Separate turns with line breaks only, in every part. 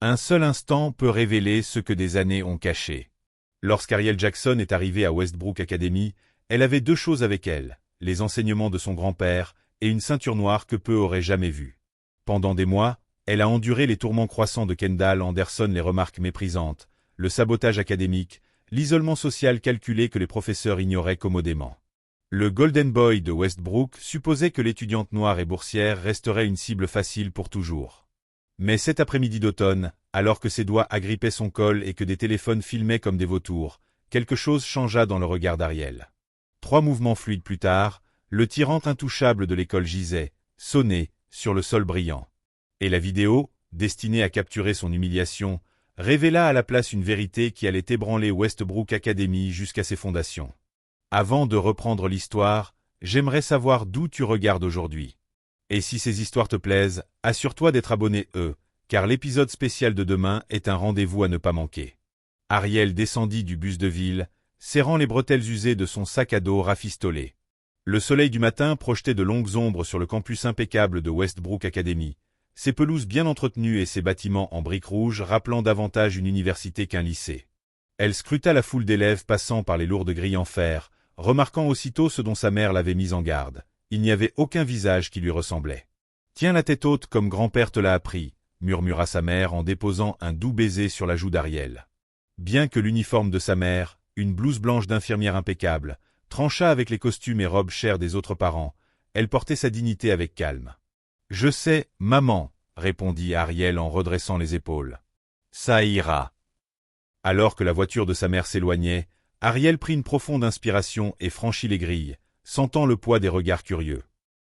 Un seul instant peut révéler ce que des années ont caché. Lorsqu'Ariel Jackson est arrivée à Westbrook Academy, elle avait deux choses avec elle, les enseignements de son grand-père et une ceinture noire que peu auraient jamais vue. Pendant des mois, elle a enduré les tourments croissants de Kendall Anderson, les remarques méprisantes, le sabotage académique, l'isolement social calculé que les professeurs ignoraient commodément. Le Golden Boy de Westbrook supposait que l'étudiante noire et boursière resterait une cible facile pour toujours. Mais cet après-midi d'automne, alors que ses doigts agrippaient son col et que des téléphones filmaient comme des vautours, quelque chose changea dans le regard d'Ariel. 3 mouvements fluides plus tard, le tyran intouchable de l'école gisait, sonné, sur le sol brillant. Et la vidéo, destinée à capturer son humiliation, révéla à la place une vérité qui allait ébranler Westbrook Academy jusqu'à ses fondations. Avant de reprendre l'histoire, j'aimerais savoir d'où tu regardes aujourd'hui. Et si ces histoires te plaisent, assure-toi d'être abonné car l'épisode spécial de demain est un rendez-vous à ne pas manquer. Ariel descendit du bus de ville, serrant les bretelles usées de son sac à dos rafistolé. Le soleil du matin projetait de longues ombres sur le campus impeccable de Westbrook Academy, ses pelouses bien entretenues et ses bâtiments en briques rouges rappelant davantage une université qu'un lycée. Elle scruta la foule d'élèves passant par les lourdes grilles en fer, remarquant aussitôt ce dont sa mère l'avait mise en garde. Il n'y avait aucun visage qui lui ressemblait. « Tiens la tête haute comme grand-père te l'a appris », murmura sa mère en déposant un doux baiser sur la joue d'Ariel. Bien que l'uniforme de sa mère, une blouse blanche d'infirmière impeccable, tranchât avec les costumes et robes chères des autres parents, elle portait sa dignité avec calme. « Je sais, maman, » répondit Ariel en redressant les épaules. « Ça ira. » Alors que la voiture de sa mère s'éloignait, Ariel prit une profonde inspiration et franchit les grilles, sentant le poids des regards curieux.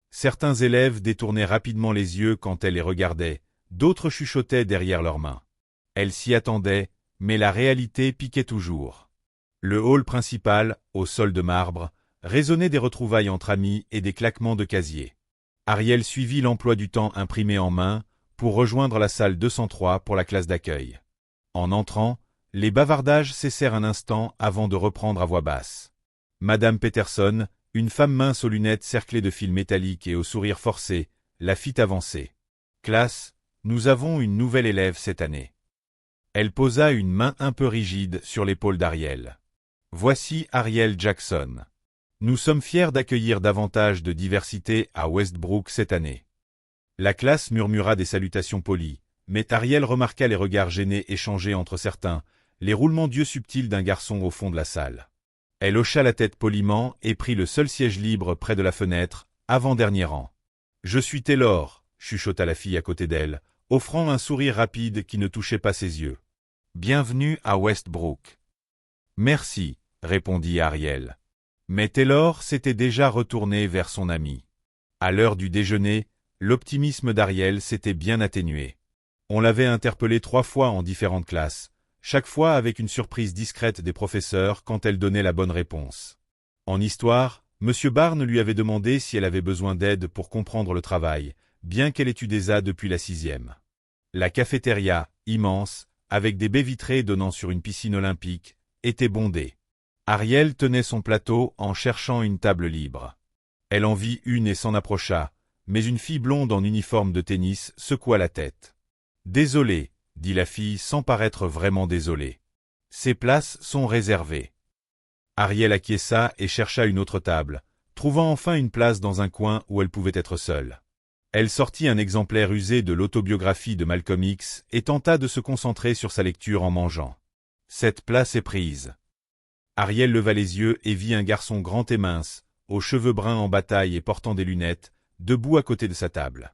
Certains élèves détournaient rapidement les yeux quand elle les regardait, d'autres chuchotaient derrière leurs mains. Elle s'y attendait, mais la réalité piquait toujours. Le hall principal, au sol de marbre, résonnait des retrouvailles entre amis et des claquements de casiers. Ariel suivit l'emploi du temps imprimé en main pour rejoindre la salle 203 pour la classe d'accueil. En entrant, les bavardages cessèrent un instant avant de reprendre à voix basse. Madame Peterson, une femme mince aux lunettes cerclées de fils métalliques et au sourire forcé, la fit avancer. « Classe, nous avons une nouvelle élève cette année. » Elle posa une main un peu rigide sur l'épaule d'Ariel. « Voici Ariel Jackson. Nous sommes fiers d'accueillir davantage de diversité à Westbrook cette année. » La classe murmura des salutations polies, mais Ariel remarqua les regards gênés échangés entre certains, les roulements d'yeux subtils d'un garçon au fond de la salle. Elle hocha la tête poliment et prit le seul siège libre près de la fenêtre, avant-dernier rang. « Je suis Taylor », chuchota la fille à côté d'elle, offrant un sourire rapide qui ne touchait pas ses yeux. « Bienvenue à Westbrook. »« Merci », répondit Ariel. Mais Taylor s'était déjà retourné vers son ami. À l'heure du déjeuner, l'optimisme d'Ariel s'était bien atténué. On l'avait interpellée 3 fois en différentes classes, chaque fois avec une surprise discrète des professeurs quand elle donnait la bonne réponse. En histoire, M. Barnes lui avait demandé si elle avait besoin d'aide pour comprendre le travail, bien qu'elle ait eu des A depuis la 6e. La cafétéria, immense, avec des baies vitrées donnant sur une piscine olympique, était bondée. Ariel tenait son plateau en cherchant une table libre. Elle en vit une et s'en approcha, mais une fille blonde en uniforme de tennis secoua la tête. « Désolé, » dit la fille sans paraître vraiment désolée. « Ces places sont réservées. » Ariel acquiesça et chercha une autre table, trouvant enfin une place dans un coin où elle pouvait être seule. Elle sortit un exemplaire usé de l'autobiographie de Malcolm X et tenta de se concentrer sur sa lecture en mangeant. « Cette place est prise. » Ariel leva les yeux et vit un garçon grand et mince, aux cheveux bruns en bataille et portant des lunettes, debout à côté de sa table.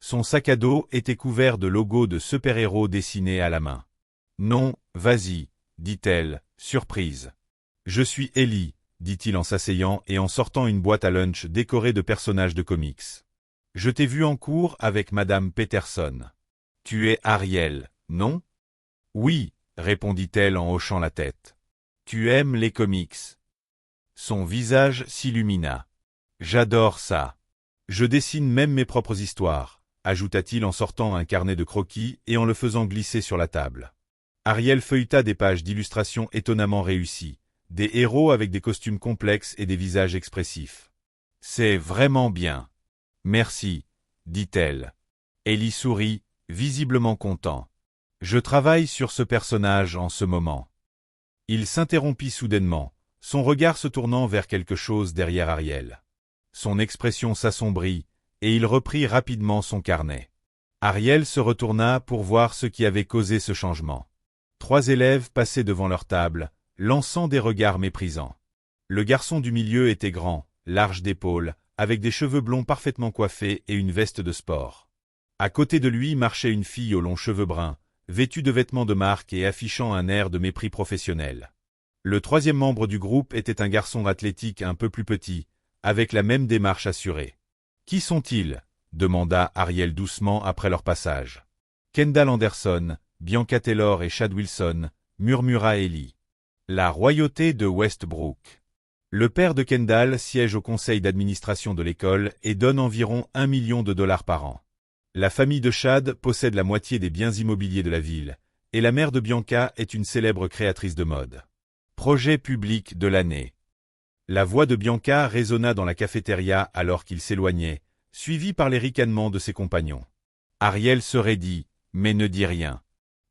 Son sac à dos était couvert de logos de super-héros dessinés à la main. « Non, vas-y, » dit-elle, surprise. « Je suis Ellie, » dit-il en s'asseyant et en sortant une boîte à lunch décorée de personnages de comics. « Je t'ai vu en cours avec Madame Peterson. Tu es Ariel, non ?»« Oui, » répondit-elle en hochant la tête. « Tu aimes les comics ?» Son visage s'illumina. « J'adore ça. Je dessine même mes propres histoires, » ajouta-t-il en sortant un carnet de croquis et en le faisant glisser sur la table. Ariel feuilleta des pages d'illustrations étonnamment réussies, des héros avec des costumes complexes et des visages expressifs. « C'est vraiment bien. Merci, » dit-elle. Ellie sourit, visiblement content. Je travaille sur ce personnage en ce moment. Il s'interrompit soudainement, son regard se tournant vers quelque chose derrière Ariel. Son expression s'assombrit, et il reprit rapidement son carnet. Ariel se retourna pour voir ce qui avait causé ce changement. 3 élèves passaient devant leur table, lançant des regards méprisants. Le garçon du milieu était grand, large d'épaules, avec des cheveux blonds parfaitement coiffés et une veste de sport. À côté de lui marchait une fille aux longs cheveux bruns, vêtue de vêtements de marque et affichant un air de mépris professionnel. Le 3e membre du groupe était un garçon athlétique un peu plus petit, avec la même démarche assurée. « Qui sont-ils » demanda Ariel doucement après leur passage. « Kendall Anderson, Bianca Taylor et Chad Wilson » murmura Ellie. « La royauté de Westbrook. » Le père de Kendall siège au conseil d'administration de l'école et donne environ $1 million par an. La famille de Chad possède la moitié des biens immobiliers de la ville, et la mère de Bianca est une célèbre créatrice de mode. Projet public de l'année. La voix de Bianca résonna dans la cafétéria alors qu'il s'éloignait, suivi par les ricanements de ses compagnons. Ariel se raidit, mais ne dit rien.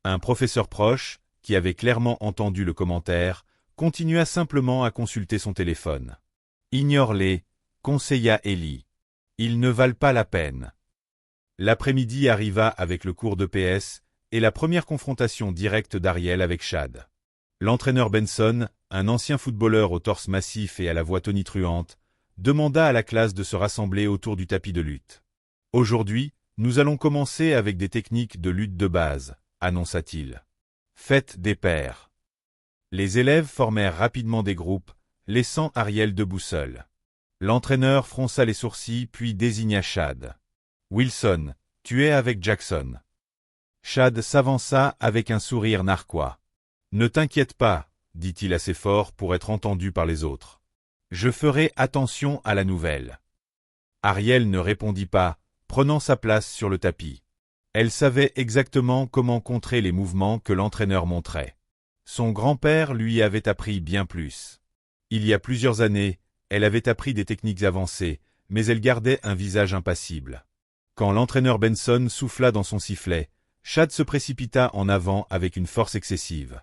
Un professeur proche, qui avait clairement entendu le commentaire, continua simplement à consulter son téléphone. « Ignore-les » conseilla Ellie. « Ils ne valent pas la peine. » L'après-midi arriva avec le cours de PS et la première confrontation directe d'Ariel avec Chad. L'entraîneur Benson, un ancien footballeur au torse massif et à la voix tonitruante, demanda à la classe de se rassembler autour du tapis de lutte. « Aujourd'hui, nous allons commencer avec des techniques de lutte de base », annonça-t-il. « Faites des paires. » Les élèves formèrent rapidement des groupes, laissant Ariel debout seul. L'entraîneur fronça les sourcils puis désigna Chad. « Wilson, tu es avec Jackson. » Chad s'avança avec un sourire narquois. « Ne t'inquiète pas, » dit-il assez fort pour être entendu par les autres. « Je ferai attention à la nouvelle. » Ariel ne répondit pas, prenant sa place sur le tapis. Elle savait exactement comment contrer les mouvements que l'entraîneur montrait. Son grand-père lui avait appris bien plus. Il y a plusieurs années, elle avait appris des techniques avancées, mais elle gardait un visage impassible. Quand l'entraîneur Benson souffla dans son sifflet, Chad se précipita en avant avec une force excessive.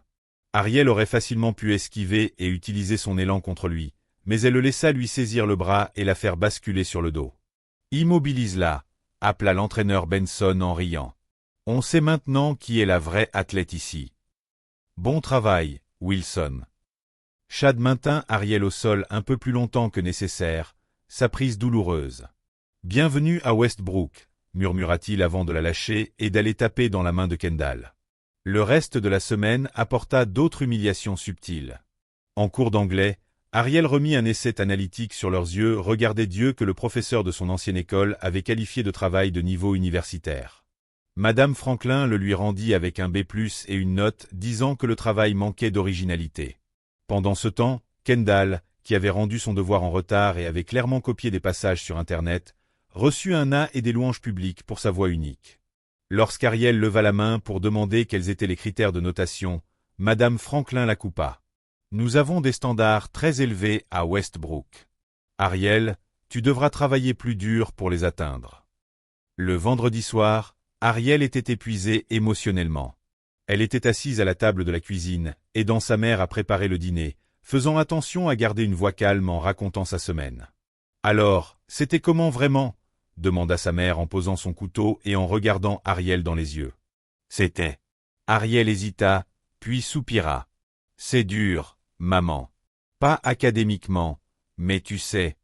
Ariel aurait facilement pu esquiver et utiliser son élan contre lui, mais elle le laissa lui saisir le bras et la faire basculer sur le dos. « Immobilise-la » appela l'entraîneur Benson en riant. « On sait maintenant qui est la vraie athlète ici. » « Bon travail, Wilson. » Chad maintint Ariel au sol un peu plus longtemps que nécessaire, sa prise douloureuse. « Bienvenue à Westbrook » murmura-t-il avant de la lâcher et d'aller taper dans la main de Kendall. Le reste de la semaine apporta d'autres humiliations subtiles. En cours d'anglais, Ariel remit un essai analytique sur leurs yeux regardez Dieu que le professeur de son ancienne école avait qualifié de travail de niveau universitaire. Madame Franklin le lui rendit avec un B+ et une note disant que le travail manquait d'originalité. Pendant ce temps, Kendall, qui avait rendu son devoir en retard et avait clairement copié des passages sur Internet, reçut un A et des louanges publiques pour sa voix unique. Lorsqu'Ariel leva la main pour demander quels étaient les critères de notation, Madame Franklin la coupa. « Nous avons des standards très élevés à Westbrook. Ariel, tu devras travailler plus dur pour les atteindre. » Le vendredi soir, Ariel était épuisée émotionnellement. Elle était assise à la table de la cuisine, aidant sa mère à préparer le dîner, faisant attention à garder une voix calme en racontant sa semaine. « Alors, c'était comment vraiment ?» demanda sa mère en posant son couteau et en regardant Ariel dans les yeux. « C'était. » Ariel hésita, puis soupira. « C'est dur, maman. Pas académiquement, mais tu sais. »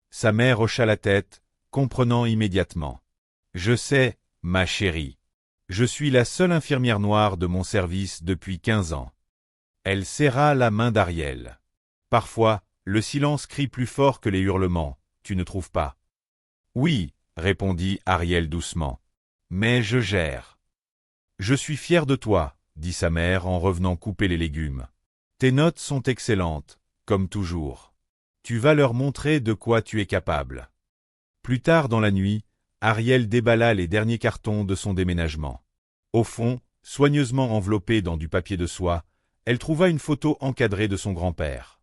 Sa mère hocha la tête, comprenant immédiatement. « Je sais, ma chérie. Je suis la seule infirmière noire de mon service depuis 15 ans. » Elle serra la main d'Ariel. Parfois, le silence crie plus fort que les hurlements, tu ne trouves pas? Oui, répondit Ariel doucement. Mais je gère. Je suis fier de toi, dit sa mère en revenant couper les légumes. Tes notes sont excellentes, comme toujours. Tu vas leur montrer de quoi tu es capable. Plus tard dans la nuit, Ariel déballa les derniers cartons de son déménagement. Au fond, soigneusement enveloppée dans du papier de soie, elle trouva une photo encadrée de son grand-père.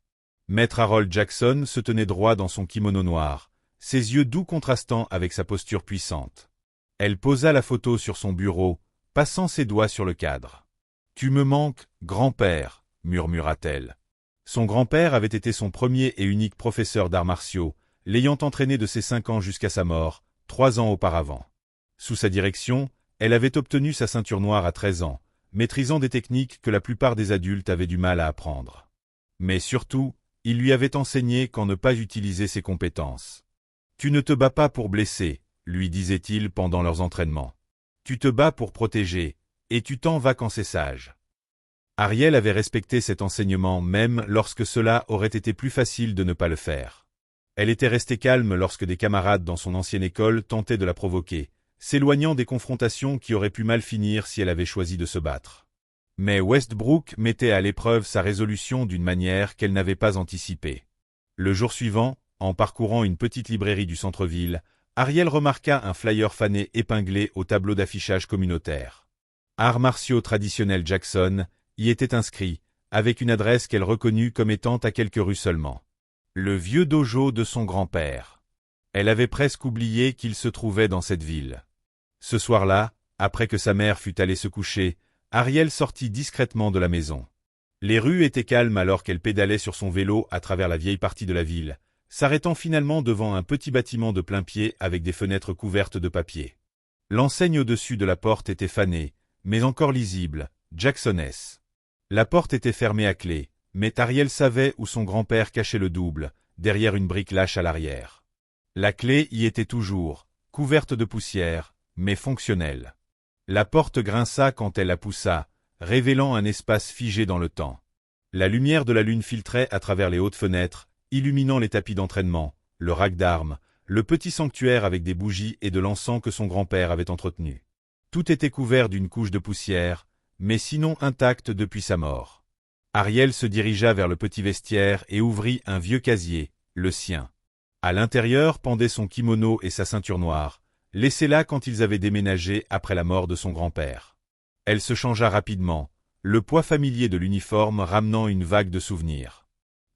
Maître Harold Jackson se tenait droit dans son kimono noir, ses yeux doux contrastant avec sa posture puissante. Elle posa la photo sur son bureau, passant ses doigts sur le cadre. « Tu me manques, grand-père, » murmura-t-elle. Son grand-père avait été son premier et unique professeur d'arts martiaux, l'ayant entraîné de ses 5 ans jusqu'à sa mort, 3 ans auparavant. Sous sa direction, elle avait obtenu sa ceinture noire à 13 ans, maîtrisant des techniques que la plupart des adultes avaient du mal à apprendre. Mais surtout, il lui avait enseigné quand ne pas utiliser ses compétences. « Tu ne te bats pas pour blesser, » lui disait-il pendant leurs entraînements. « Tu te bats pour protéger, et tu t'en vas quand c'est sage. » Ariel avait respecté cet enseignement même lorsque cela aurait été plus facile de ne pas le faire. Elle était restée calme lorsque des camarades dans son ancienne école tentaient de la provoquer, s'éloignant des confrontations qui auraient pu mal finir si elle avait choisi de se battre. Mais Westbrook mettait à l'épreuve sa résolution d'une manière qu'elle n'avait pas anticipée. Le jour suivant, en parcourant une petite librairie du centre-ville, Ariel remarqua un flyer fané épinglé au tableau d'affichage communautaire. Arts martiaux traditionnels Jackson y était inscrit, avec une adresse qu'elle reconnut comme étant à quelques rues seulement. Le vieux dojo de son grand-père. Elle avait presque oublié qu'il se trouvait dans cette ville. Ce soir-là, après que sa mère fût allée se coucher, Ariel sortit discrètement de la maison. Les rues étaient calmes alors qu'elle pédalait sur son vélo à travers la vieille partie de la ville, s'arrêtant finalement devant un petit bâtiment de plain-pied avec des fenêtres couvertes de papier. L'enseigne au-dessus de la porte était fanée, mais encore lisible, Jackson S. La porte était fermée à clé, mais Ariel savait où son grand-père cachait le double, derrière une brique lâche à l'arrière. La clé y était toujours, couverte de poussière, mais fonctionnelle. La porte grinça quand elle la poussa, révélant un espace figé dans le temps. La lumière de la lune filtrait à travers les hautes fenêtres, illuminant les tapis d'entraînement, le rack d'armes, le petit sanctuaire avec des bougies et de l'encens que son grand-père avait entretenu. Tout était couvert d'une couche de poussière, mais sinon intact depuis sa mort. Ariel se dirigea vers le petit vestiaire et ouvrit un vieux casier, le sien. À l'intérieur pendaient son kimono et sa ceinture noire, laissés là quand ils avaient déménagé après la mort de son grand-père. Elle se changea rapidement, le poids familier de l'uniforme ramenant une vague de souvenirs.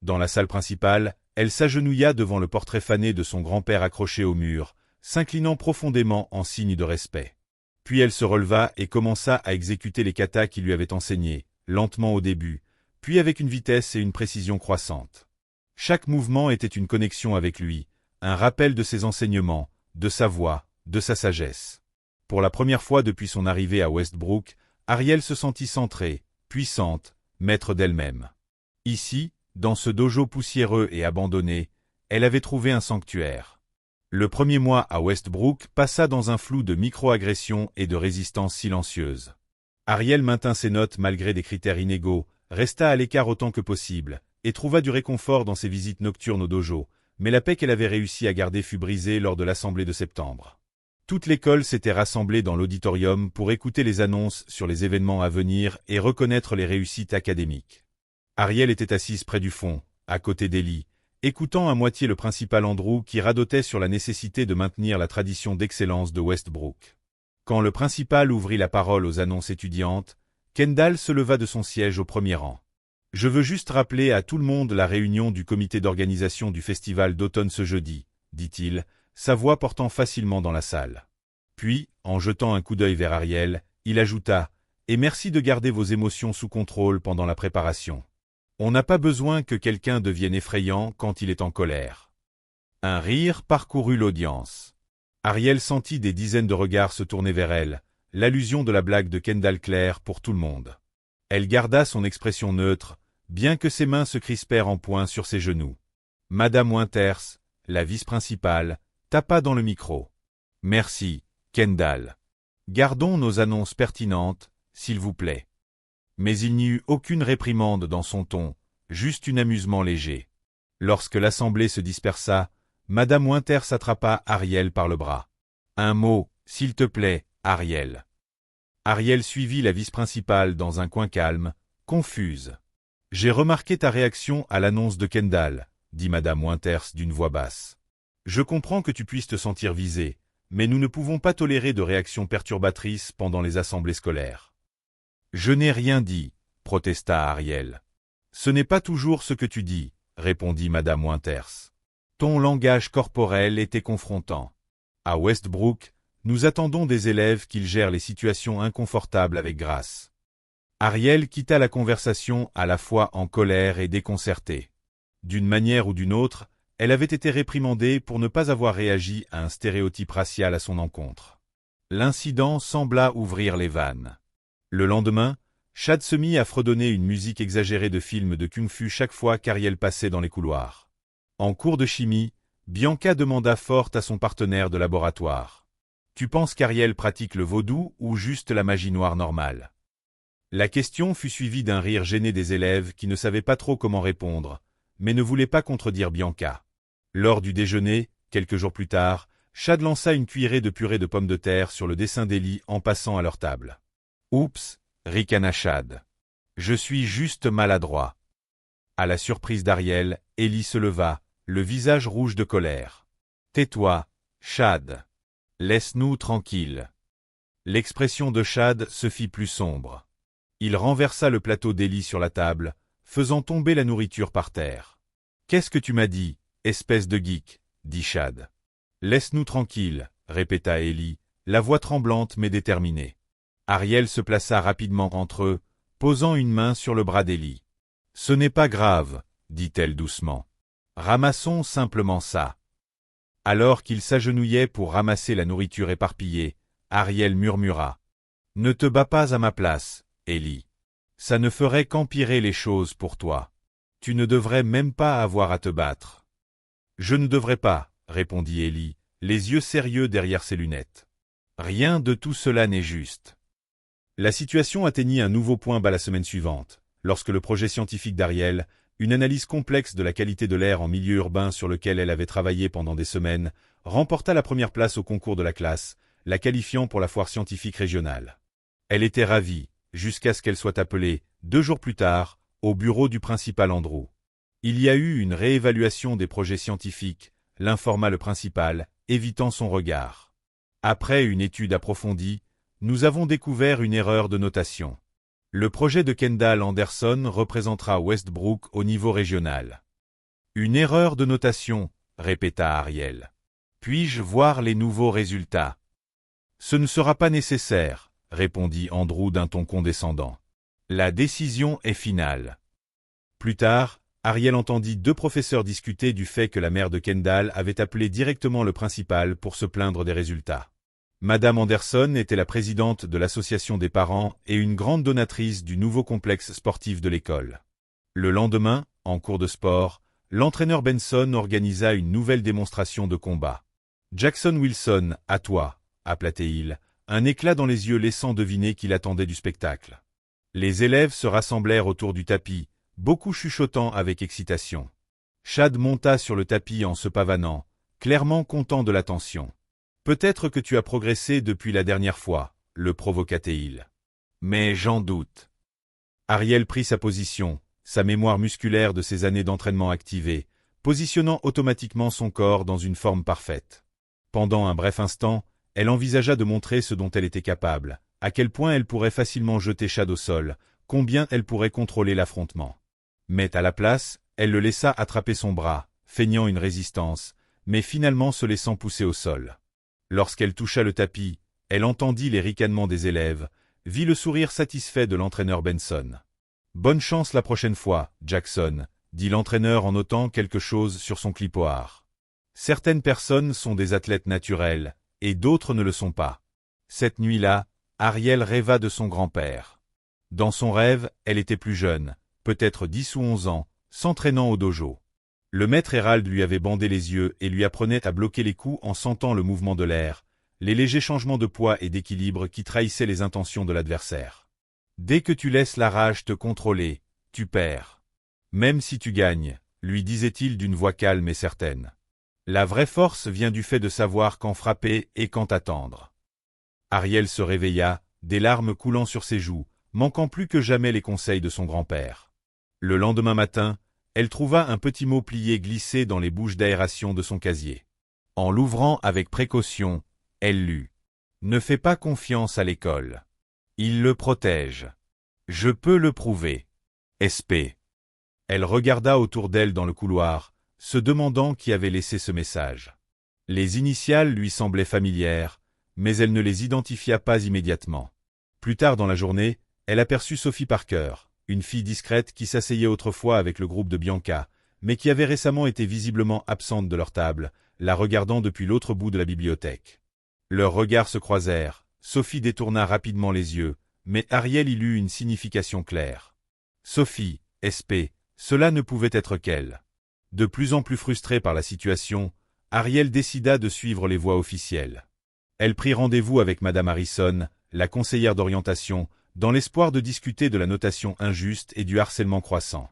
Dans la salle principale, elle s'agenouilla devant le portrait fané de son grand-père accroché au mur, s'inclinant profondément en signe de respect. Puis elle se releva et commença à exécuter les katas qu'il lui avait enseignés, lentement au début, puis avec une vitesse et une précision croissantes. Chaque mouvement était une connexion avec lui, un rappel de ses enseignements, de sa voix, de sa sagesse. Pour la première fois depuis son arrivée à Westbrook, Ariel se sentit centrée, puissante, maître d'elle-même. Ici, dans ce dojo poussiéreux et abandonné, elle avait trouvé un sanctuaire. Le premier mois à Westbrook passa dans un flou de micro-agressions et de résistance silencieuse. Ariel maintint ses notes malgré des critères inégaux, resta à l'écart autant que possible, et trouva du réconfort dans ses visites nocturnes au dojo, mais la paix qu'elle avait réussi à garder fut brisée lors de l'assemblée de septembre. Toute l'école s'était rassemblée dans l'auditorium pour écouter les annonces sur les événements à venir et reconnaître les réussites académiques. Ariel était assise près du fond, à côté d'Ellie, écoutant à moitié le principal Andrew qui radotait sur la nécessité de maintenir la tradition d'excellence de Westbrook. Quand le principal ouvrit la parole aux annonces étudiantes, Kendall se leva de son siège au premier rang. « Je veux juste rappeler à tout le monde la réunion du comité d'organisation du festival d'automne ce jeudi, » dit-il, sa voix portant facilement dans la salle. Puis, en jetant un coup d'œil vers Ariel, il ajouta « Et merci de garder vos émotions sous contrôle pendant la préparation. On n'a pas besoin que quelqu'un devienne effrayant quand il est en colère. » Un rire parcourut l'audience. Ariel sentit des dizaines de regards se tourner vers elle, l'allusion de la blague de Kendall claire pour tout le monde. Elle garda son expression neutre, bien que ses mains se crispèrent en poing sur ses genoux. Madame Winters, la vice-principale, tapa dans le micro. « Merci, Kendall. Gardons nos annonces pertinentes, s'il vous plaît. » Mais il n'y eut aucune réprimande dans son ton, juste un amusement léger. Lorsque l'assemblée se dispersa, Madame Winters attrapa Ariel par le bras. « Un mot, s'il te plaît, Ariel. » Ariel suivit la vice-principale dans un coin calme, confuse. « J'ai remarqué ta réaction à l'annonce de Kendall, » dit Madame Winters d'une voix basse. « Je comprends que tu puisses te sentir visée, mais nous ne pouvons pas tolérer de réactions perturbatrices pendant les assemblées scolaires. »« Je n'ai rien dit, » protesta Ariel. « Ce n'est pas toujours ce que tu dis, » répondit Madame Winters. Ton langage corporel était confrontant. À Westbrook, Nous attendons des élèves qu'ils gèrent les situations inconfortables avec grâce. » Ariel quitta la conversation à la fois en colère et déconcertée. D'une manière ou d'une autre, elle avait été réprimandée pour ne pas avoir réagi à un stéréotype racial à son encontre. L'incident sembla ouvrir les vannes. Le lendemain, Chad se mit à fredonner une musique exagérée de film de kung-fu chaque fois qu'Ariel passait dans les couloirs. En cours de chimie, Bianca demanda fort à son partenaire de laboratoire. « Tu penses qu'Ariel pratique le vaudou ou juste la magie noire normale ?» La question fut suivie d'un rire gêné des élèves qui ne savaient pas trop comment répondre, mais ne voulaient pas contredire Bianca. Lors du déjeuner, quelques jours plus tard, Chad lança une cuillerée de purée de pommes de terre sur le dessin d'Ellie en passant à leur table. « Oups !» ricana Chad. « Je suis juste maladroit. » À la surprise d'Ariel, Ellie se leva, le visage rouge de colère. « Tais-toi, Chad. Laisse-nous tranquilles. » L'expression de Chad se fit plus sombre. Il renversa le plateau d'Ellie sur la table, faisant tomber la nourriture par terre. « Qu'est-ce que tu m'as dit, espèce de geek ?» dit Chad. « Laisse-nous tranquilles, » répéta Ellie, la voix tremblante mais déterminée. Ariel se plaça rapidement entre eux, posant une main sur le bras d'Ellie. « Ce n'est pas grave, » dit-elle doucement. « Ramassons simplement ça. » Alors qu'il s'agenouillait pour ramasser la nourriture éparpillée, Ariel murmura. « Ne te bats pas à ma place, Ellie. Ça ne ferait qu'empirer les choses pour toi. Tu ne devrais même pas avoir à te battre. »« Je ne devrais pas, » répondit Ellie, les yeux sérieux derrière ses lunettes. « Rien de tout cela n'est juste. » La situation atteignit un nouveau point bas la semaine suivante, lorsque le projet scientifique d'Ariel, une analyse complexe de la qualité de l'air en milieu urbain sur lequel elle avait travaillé pendant des semaines, remporta la première place au concours de la classe, la qualifiant pour la foire scientifique régionale. Elle était ravie, jusqu'à ce qu'elle soit appelée, 2 jours plus tard, au bureau du principal Andrew. Il y a eu une réévaluation des projets scientifiques, l'informa le principal, évitant son regard. Après une étude approfondie, nous avons découvert une erreur de notation. Le projet de Kendall Anderson représentera Westbrook au niveau régional. Une erreur de notation, répéta Ariel. Puis-je voir les nouveaux résultats? Ce ne sera pas nécessaire, répondit Andrew d'un ton condescendant. La décision est finale. Plus tard, Ariel entendit 2 professeurs discuter du fait que la mère de Kendall avait appelé directement le principal pour se plaindre des résultats. Madame Anderson était la présidente de l'association des parents et une grande donatrice du nouveau complexe sportif de l'école. Le lendemain, en cours de sport, l'entraîneur Benson organisa une nouvelle démonstration de combat. « Jackson Wilson, à toi !» appela-t-il, un éclat dans les yeux laissant deviner qu'il attendait du spectacle. Les élèves se rassemblèrent autour du tapis, beaucoup chuchotant avec excitation. Chad monta sur le tapis en se pavanant, clairement content de l'attention. « Peut-être que tu as progressé depuis la dernière fois, » le provoqua-t-il. « Mais j'en doute. » Ariel prit sa position, sa mémoire musculaire de ses années d'entraînement activée, positionnant automatiquement son corps dans une forme parfaite. Pendant un bref instant, elle envisagea de montrer ce dont elle était capable, à quel point elle pourrait facilement jeter Chad au sol, combien elle pourrait contrôler l'affrontement. Mais à la place, elle le laissa attraper son bras, feignant une résistance, mais finalement se laissant pousser au sol. Lorsqu'elle toucha le tapis, elle entendit les ricanements des élèves, vit le sourire satisfait de l'entraîneur Benson. « Bonne chance la prochaine fois, Jackson », dit l'entraîneur en notant quelque chose sur son clipoar. « Certaines personnes sont des athlètes naturels, et d'autres ne le sont pas. » Cette nuit-là, Ariel rêva de son grand-père. Dans son rêve, elle était plus jeune, peut-être 10 ou 11 ans, s'entraînant au dojo. Le maître Hérald lui avait bandé les yeux et lui apprenait à bloquer les coups en sentant le mouvement de l'air, les légers changements de poids et d'équilibre qui trahissaient les intentions de l'adversaire. Dès que tu laisses la rage te contrôler, tu perds. Même si tu gagnes, lui disait-il d'une voix calme et certaine. La vraie force vient du fait de savoir quand frapper et quand attendre. Ariel se réveilla, des larmes coulant sur ses joues, manquant plus que jamais les conseils de son grand-père. Le lendemain matin, elle trouva un petit mot plié glissé dans les bouches d'aération de son casier. En l'ouvrant avec précaution, elle lut. « Ne fais pas confiance à l'école. Il le protège. Je peux le prouver. SP. » Elle regarda autour d'elle dans le couloir, se demandant qui avait laissé ce message. Les initiales lui semblaient familières, mais elle ne les identifia pas immédiatement. Plus tard dans la journée, elle aperçut Sophie Parker, une fille discrète qui s'asseyait autrefois avec le groupe de Bianca, mais qui avait récemment été visiblement absente de leur table, la regardant depuis l'autre bout de la bibliothèque. Leurs regards se croisèrent, Sophie détourna rapidement les yeux, mais Ariel y lut une signification claire. Sophie, SP, cela ne pouvait être qu'elle. De plus en plus frustrée par la situation, Ariel décida de suivre les voies officielles. Elle prit rendez-vous avec Madame Harrison, la conseillère d'orientation, dans l'espoir de discuter de la notation injuste et du harcèlement croissant.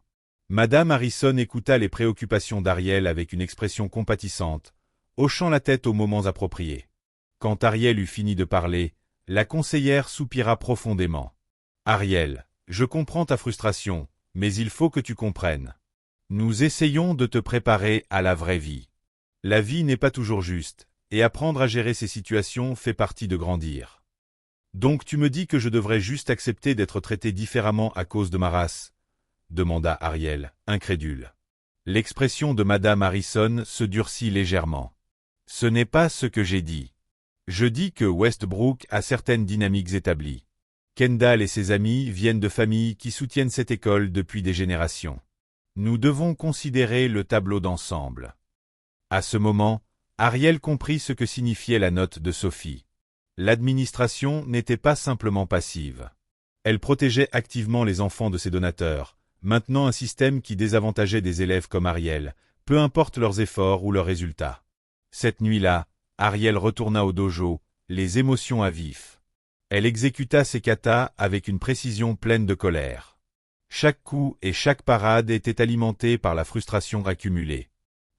Madame Harrison écouta les préoccupations d'Ariel avec une expression compatissante, hochant la tête aux moments appropriés. Quand Ariel eut fini de parler, la conseillère soupira profondément. « Ariel, je comprends ta frustration, mais il faut que tu comprennes. Nous essayons de te préparer à la vraie vie. La vie n'est pas toujours juste, et apprendre à gérer ces situations fait partie de grandir. Donc tu me dis que je devrais juste accepter d'être traité différemment à cause de ma race ?» demanda Ariel, incrédule. L'expression de Madame Harrison se durcit légèrement. « Ce n'est pas ce que j'ai dit. Je dis que Westbrook a certaines dynamiques établies. Kendall et ses amis viennent de familles qui soutiennent cette école depuis des générations. Nous devons considérer le tableau d'ensemble. » À ce moment, Ariel comprit ce que signifiait la note de Sophie. L'administration n'était pas simplement passive. Elle protégeait activement les enfants de ses donateurs, maintenant un système qui désavantageait des élèves comme Ariel, peu importe leurs efforts ou leurs résultats. Cette nuit-là, Ariel retourna au dojo, les émotions à vif. Elle exécuta ses katas avec une précision pleine de colère. Chaque coup et chaque parade étaient alimentés par la frustration accumulée.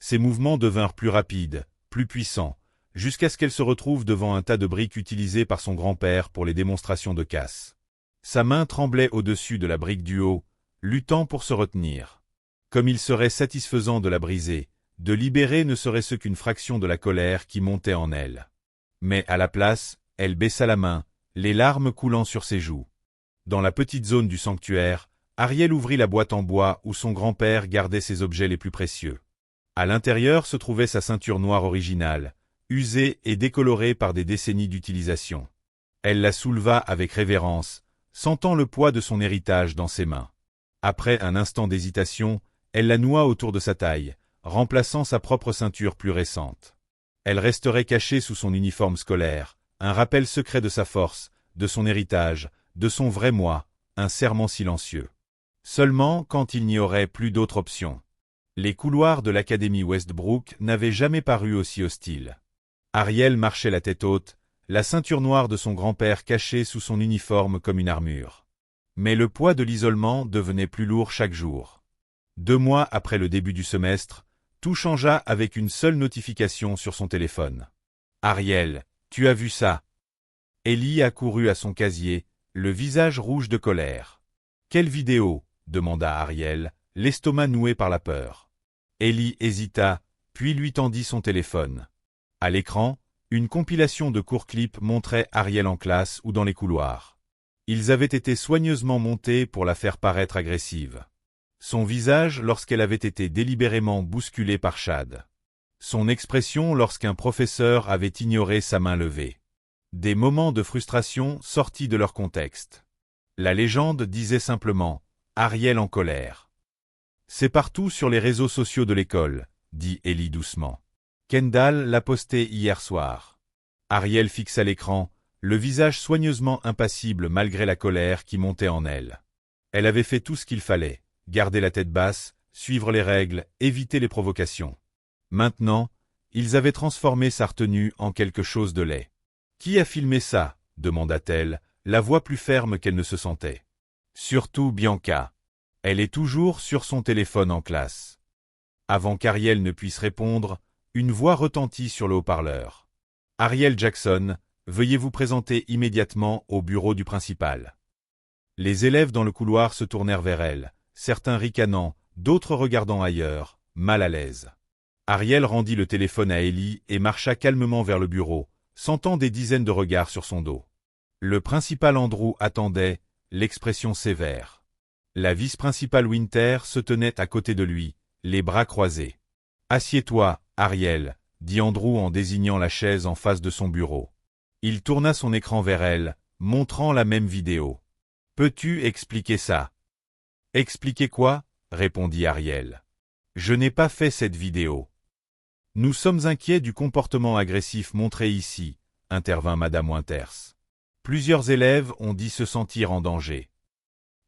Ses mouvements devinrent plus rapides, plus puissants, jusqu'à ce qu'elle se retrouve devant un tas de briques utilisées par son grand-père pour les démonstrations de casse. Sa main tremblait au-dessus de la brique du haut, luttant pour se retenir. Comme il serait satisfaisant de la briser, de libérer ne serait-ce qu'une fraction de la colère qui montait en elle. Mais à la place, elle baissa la main, les larmes coulant sur ses joues. Dans la petite zone du sanctuaire, Ariel ouvrit la boîte en bois où son grand-père gardait ses objets les plus précieux. À l'intérieur se trouvait sa ceinture noire originale, usée et décolorée par des décennies d'utilisation. Elle la souleva avec révérence, sentant le poids de son héritage dans ses mains. Après un instant d'hésitation, elle la noua autour de sa taille, remplaçant sa propre ceinture plus récente. Elle resterait cachée sous son uniforme scolaire, un rappel secret de sa force, de son héritage, de son vrai moi, un serment silencieux. Seulement quand il n'y aurait plus d'autre option. Les couloirs de l'Académie Westbrook n'avaient jamais paru aussi hostiles. Ariel marchait la tête haute, la ceinture noire de son grand-père cachée sous son uniforme comme une armure. Mais le poids de l'isolement devenait plus lourd chaque jour. 2 mois après le début du semestre, tout changea avec une seule notification sur son téléphone. « Ariel, tu as vu ça ?» Ellie accourut à son casier, le visage rouge de colère. « Quelle vidéo ?» demanda Ariel, l'estomac noué par la peur. Ellie hésita, puis lui tendit son téléphone. À l'écran, une compilation de courts clips montrait Ariel en classe ou dans les couloirs. Ils avaient été soigneusement montés pour la faire paraître agressive. Son visage lorsqu'elle avait été délibérément bousculée par Chad. Son expression lorsqu'un professeur avait ignoré sa main levée. Des moments de frustration sortis de leur contexte. La légende disait simplement « Ariel en colère ». « C'est partout sur les réseaux sociaux de l'école », dit Ellie doucement. Kendall l'a posté hier soir. Ariel fixa l'écran, le visage soigneusement impassible malgré la colère qui montait en elle. Elle avait fait tout ce qu'il fallait, garder la tête basse, suivre les règles, éviter les provocations. Maintenant, ils avaient transformé sa retenue en quelque chose de laid. « Qui a filmé ça ?» demanda-t-elle, la voix plus ferme qu'elle ne se sentait. « Surtout Bianca. Elle est toujours sur son téléphone en classe. » Avant qu'Ariel ne puisse répondre, une voix retentit sur le haut-parleur. « Ariel Jackson, veuillez vous présenter immédiatement au bureau du principal. » Les élèves dans le couloir se tournèrent vers elle, certains ricanant, d'autres regardant ailleurs, mal à l'aise. Ariel rendit le téléphone à Ellie et marcha calmement vers le bureau, sentant des dizaines de regards sur son dos. Le principal Andrew attendait, l'expression sévère. La vice-principale Winter se tenait à côté de lui, les bras croisés. « Assieds-toi, Ariel, » dit Andrew en désignant la chaise en face de son bureau. Il tourna son écran vers elle, montrant la même vidéo. « Peux-tu expliquer ça ?»« Expliquer quoi ?» répondit Ariel. « Je n'ai pas fait cette vidéo. »« Nous sommes inquiets du comportement agressif montré ici, » intervint Madame Winters. « Plusieurs élèves ont dit se sentir en danger. »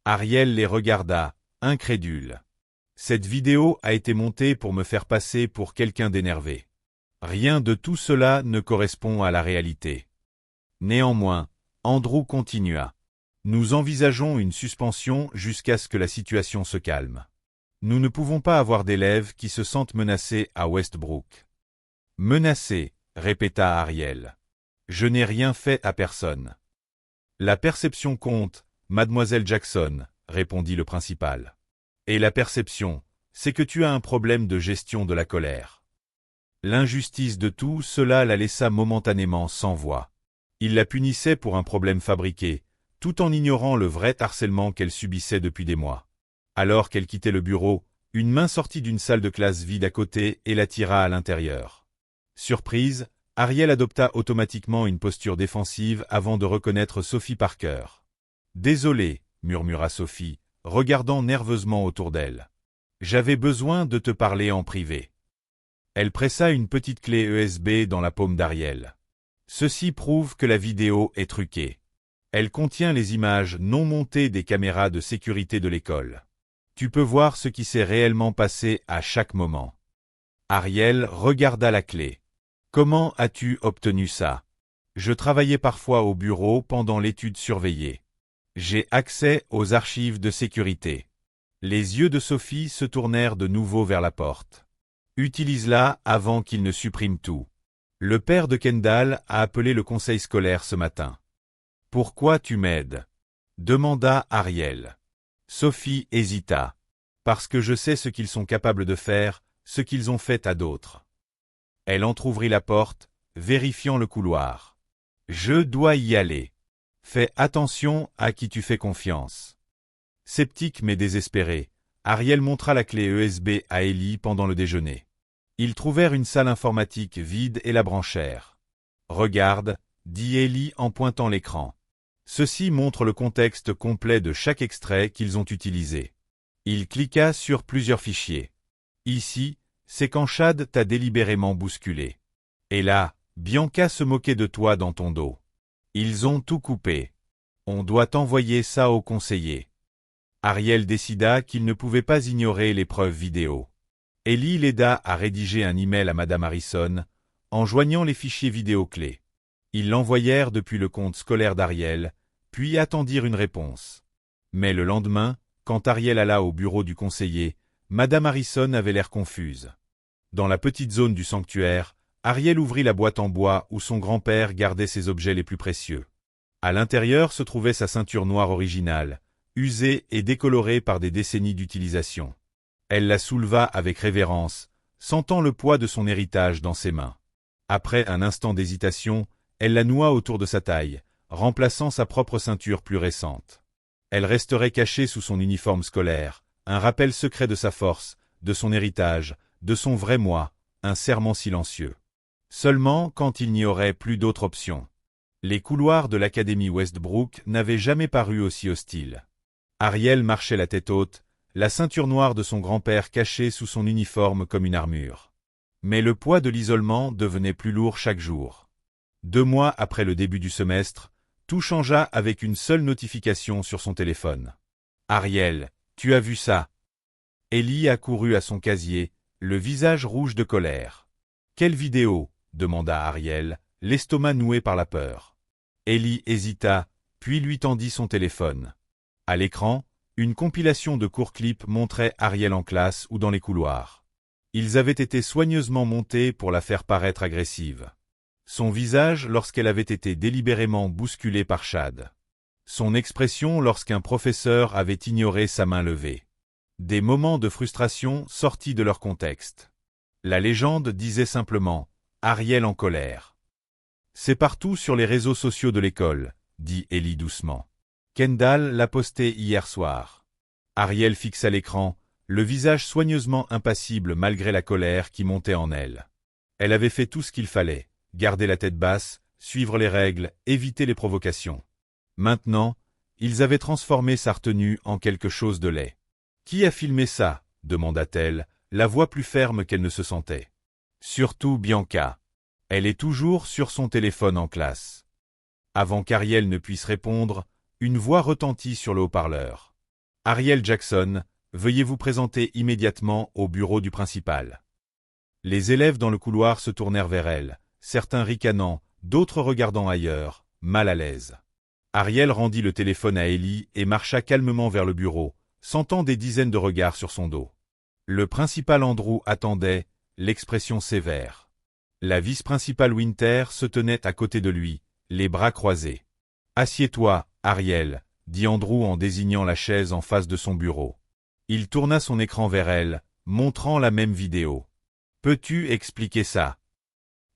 Ariel les regarda, incrédule. « Cette vidéo a été montée pour me faire passer pour quelqu'un d'énervé. Rien de tout cela ne correspond à la réalité. » Néanmoins, Andrew continua. « Nous envisageons une suspension jusqu'à ce que la situation se calme. Nous ne pouvons pas avoir d'élèves qui se sentent menacés à Westbrook. »« Menacés » répéta Ariel. « Je n'ai rien fait à personne. »« La perception compte, mademoiselle Jackson, » répondit le principal. « Et la perception, c'est que tu as un problème de gestion de la colère. » L'injustice de tout cela la laissa momentanément sans voix. Il la punissait pour un problème fabriqué, tout en ignorant le vrai harcèlement qu'elle subissait depuis des mois. Alors qu'elle quittait le bureau, une main sortit d'une salle de classe vide à côté et la tira à l'intérieur. Surprise, Ariel adopta automatiquement une posture défensive avant de reconnaître Sophie Parker. « Désolée, » murmura Sophie, regardant nerveusement autour d'elle. « J'avais besoin de te parler en privé. » Elle pressa une petite clé USB dans la paume d'Ariel. « Ceci prouve que la vidéo est truquée. Elle contient les images non montées des caméras de sécurité de l'école. Tu peux voir ce qui s'est réellement passé à chaque moment. » Ariel regarda la clé. « Comment as-tu obtenu ça? »« Je travaillais parfois au bureau pendant l'étude surveillée. J'ai accès aux archives de sécurité. » Les yeux de Sophie se tournèrent de nouveau vers la porte. « Utilise-la avant qu'il ne supprime tout. Le père de Kendall a appelé le conseil scolaire ce matin. »« Pourquoi tu m'aides ?» demanda Ariel. Sophie hésita. « Parce que je sais ce qu'ils sont capables de faire, ce qu'ils ont fait à d'autres. » Elle entr'ouvrit la porte, vérifiant le couloir. « Je dois y aller. Fais attention à qui tu fais confiance. » Sceptique mais désespéré, Ariel montra la clé USB à Ellie pendant le déjeuner. Ils trouvèrent une salle informatique vide et la branchèrent. « Regarde, » dit Ellie en pointant l'écran. Ceci montre le contexte complet de chaque extrait qu'ils ont utilisé. Il cliqua sur plusieurs fichiers. Ici, c'est quand Chad t'a délibérément bousculé. Et là, Bianca se moquait de toi dans ton dos. Ils ont tout coupé. On doit envoyer ça au conseiller. Ariel décida qu'il ne pouvait pas ignorer les preuves vidéo. Ellie l'aida à rédiger un email à Madame Harrison, en joignant les fichiers vidéo clés. Ils l'envoyèrent depuis le compte scolaire d'Ariel, puis attendirent une réponse. Mais le lendemain, quand Ariel alla au bureau du conseiller, Madame Harrison avait l'air confuse. Dans la petite zone du sanctuaire, Ariel ouvrit la boîte en bois où son grand-père gardait ses objets les plus précieux. À l'intérieur se trouvait sa ceinture noire originale, usée et décolorée par des décennies d'utilisation. Elle la souleva avec révérence, sentant le poids de son héritage dans ses mains. Après un instant d'hésitation, elle la noua autour de sa taille, remplaçant sa propre ceinture plus récente. Elle resterait cachée sous son uniforme scolaire, un rappel secret de sa force, de son héritage, de son vrai moi, un serment silencieux. Seulement quand il n'y aurait plus d'autre option. Les couloirs de l'Académie Westbrook n'avaient jamais paru aussi hostiles. Ariel marchait la tête haute, la ceinture noire de son grand-père cachée sous son uniforme comme une armure. Mais le poids de l'isolement devenait plus lourd chaque jour. 2 mois après le début du semestre, tout changea avec une seule notification sur son téléphone. « Ariel, tu as vu ça ?» Ellie accourut à son casier, le visage rouge de colère. « Quelle vidéo ?» demanda Ariel, l'estomac noué par la peur. Ellie hésita, puis lui tendit son téléphone. À l'écran, une compilation de courts clips montrait Ariel en classe ou dans les couloirs. Ils avaient été soigneusement montés pour la faire paraître agressive. Son visage lorsqu'elle avait été délibérément bousculée par Chad. Son expression lorsqu'un professeur avait ignoré sa main levée. Des moments de frustration sortis de leur contexte. La légende disait simplement « Ariel en colère ». « C'est partout sur les réseaux sociaux de l'école », dit Ellie doucement. Kendall l'a posté hier soir. Ariel fixa l'écran, le visage soigneusement impassible malgré la colère qui montait en elle. Elle avait fait tout ce qu'il fallait, garder la tête basse, suivre les règles, éviter les provocations. Maintenant, ils avaient transformé sa retenue en quelque chose de laid. « Qui a filmé ça ?» demanda-t-elle, la voix plus ferme qu'elle ne se sentait. « Surtout Bianca. Elle est toujours sur son téléphone en classe. » Avant qu'Ariel ne puisse répondre, une voix retentit sur le haut-parleur. « Ariel Jackson, veuillez vous présenter immédiatement au bureau du principal. » Les élèves dans le couloir se tournèrent vers elle, certains ricanant, d'autres regardant ailleurs, mal à l'aise. Ariel rendit le téléphone à Ellie et marcha calmement vers le bureau, sentant des dizaines de regards sur son dos. Le principal Andrew attendait, l'expression sévère. La vice-principale Winter se tenait à côté de lui, les bras croisés. « Assieds-toi, Ariel, » dit Andrew en désignant la chaise en face de son bureau. Il tourna son écran vers elle, montrant la même vidéo. « Peux-tu expliquer ça ?»«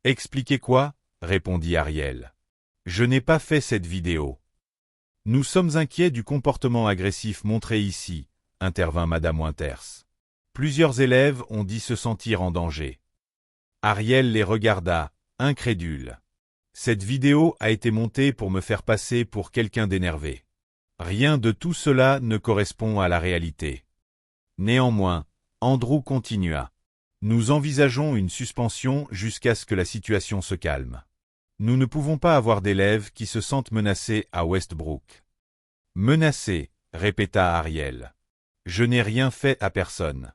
Expliquer quoi ?» répondit Ariel. « Je n'ai pas fait cette vidéo. »« Nous sommes inquiets du comportement agressif montré ici, » intervint Madame Winters. « Plusieurs élèves ont dit se sentir en danger. » Ariel les regarda, incrédule. « Cette vidéo a été montée pour me faire passer pour quelqu'un d'énervé. Rien de tout cela ne correspond à la réalité. » Néanmoins, Andrew continua. « Nous envisageons une suspension jusqu'à ce que la situation se calme. Nous ne pouvons pas avoir d'élèves qui se sentent menacés à Westbrook. »« Menacés » répéta Ariel. « Je n'ai rien fait à personne. »«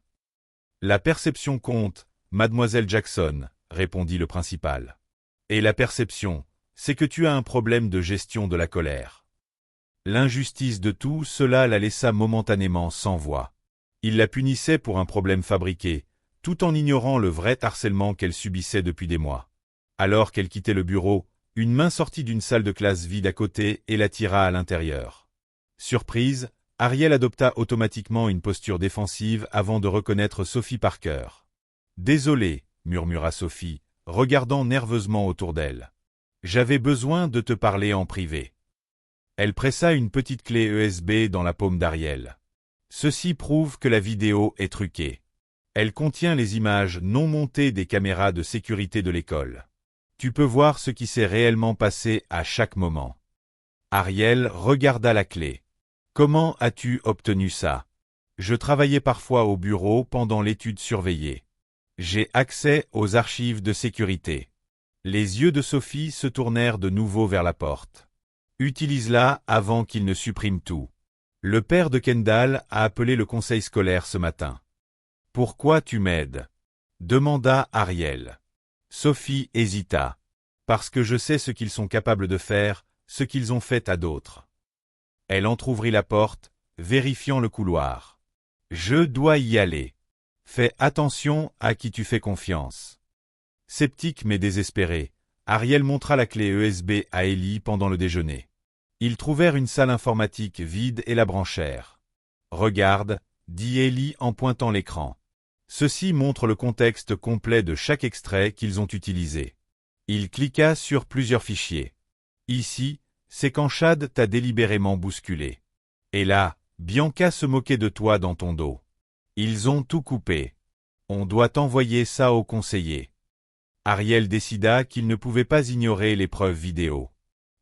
La perception compte, mademoiselle Jackson, » répondit le principal. « Et la perception, c'est que tu as un problème de gestion de la colère. » L'injustice de tout cela la laissa momentanément sans voix. Il la punissait pour un problème fabriqué, tout en ignorant le vrai harcèlement qu'elle subissait depuis des mois. Alors qu'elle quittait le bureau, une main sortit d'une salle de classe vide à côté et la tira à l'intérieur. Surprise, Ariel adopta automatiquement une posture défensive avant de reconnaître Sophie Parker. « Désolée, » murmura Sophie, regardant nerveusement autour d'elle. « J'avais besoin de te parler en privé. » Elle pressa une petite clé USB dans la paume d'Ariel. « Ceci prouve que la vidéo est truquée. Elle contient les images non montées des caméras de sécurité de l'école. Tu peux voir ce qui s'est réellement passé à chaque moment. » Ariel regarda la clé. « Comment as-tu obtenu ça ? Je travaillais parfois au bureau pendant l'étude surveillée. J'ai accès aux archives de sécurité. » Les yeux de Sophie se tournèrent de nouveau vers la porte. « Utilise-la avant qu'il ne supprime tout. Le père de Kendall a appelé le conseil scolaire ce matin. »« Pourquoi tu m'aides ?» demanda Ariel. Sophie hésita. « Parce que je sais ce qu'ils sont capables de faire, ce qu'ils ont fait à d'autres. » Elle entr'ouvrit la porte, vérifiant le couloir. « Je dois y aller. Fais attention à qui tu fais confiance. » Sceptique mais désespéré, Ariel montra la clé USB à Ellie pendant le déjeuner. Ils trouvèrent une salle informatique vide et la branchèrent. « Regarde, » dit Ellie en pointant l'écran. Ceci montre le contexte complet de chaque extrait qu'ils ont utilisé. Il cliqua sur plusieurs fichiers. Ici, c'est quand Chad t'a délibérément bousculé. Et là, Bianca se moquait de toi dans ton dos. Ils ont tout coupé. On doit envoyer ça au conseiller. Ariel décida qu'il ne pouvait pas ignorer les preuves vidéo.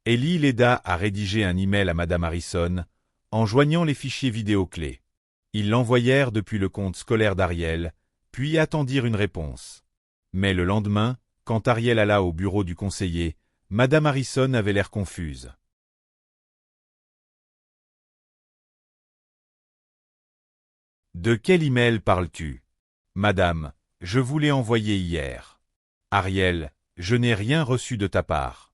Ellie l'aida à rédiger un email à Madame Harrison, en joignant les fichiers vidéo clés. Ils l'envoyèrent depuis le compte scolaire d'Ariel, puis attendirent une réponse. Mais le lendemain, quand Ariel alla au bureau du conseiller, Madame Harrison avait l'air confuse. « De quel email parles-tu ? » ?»« Madame, je vous l'ai envoyé hier. » »« Ariel, je n'ai rien reçu de ta part. »«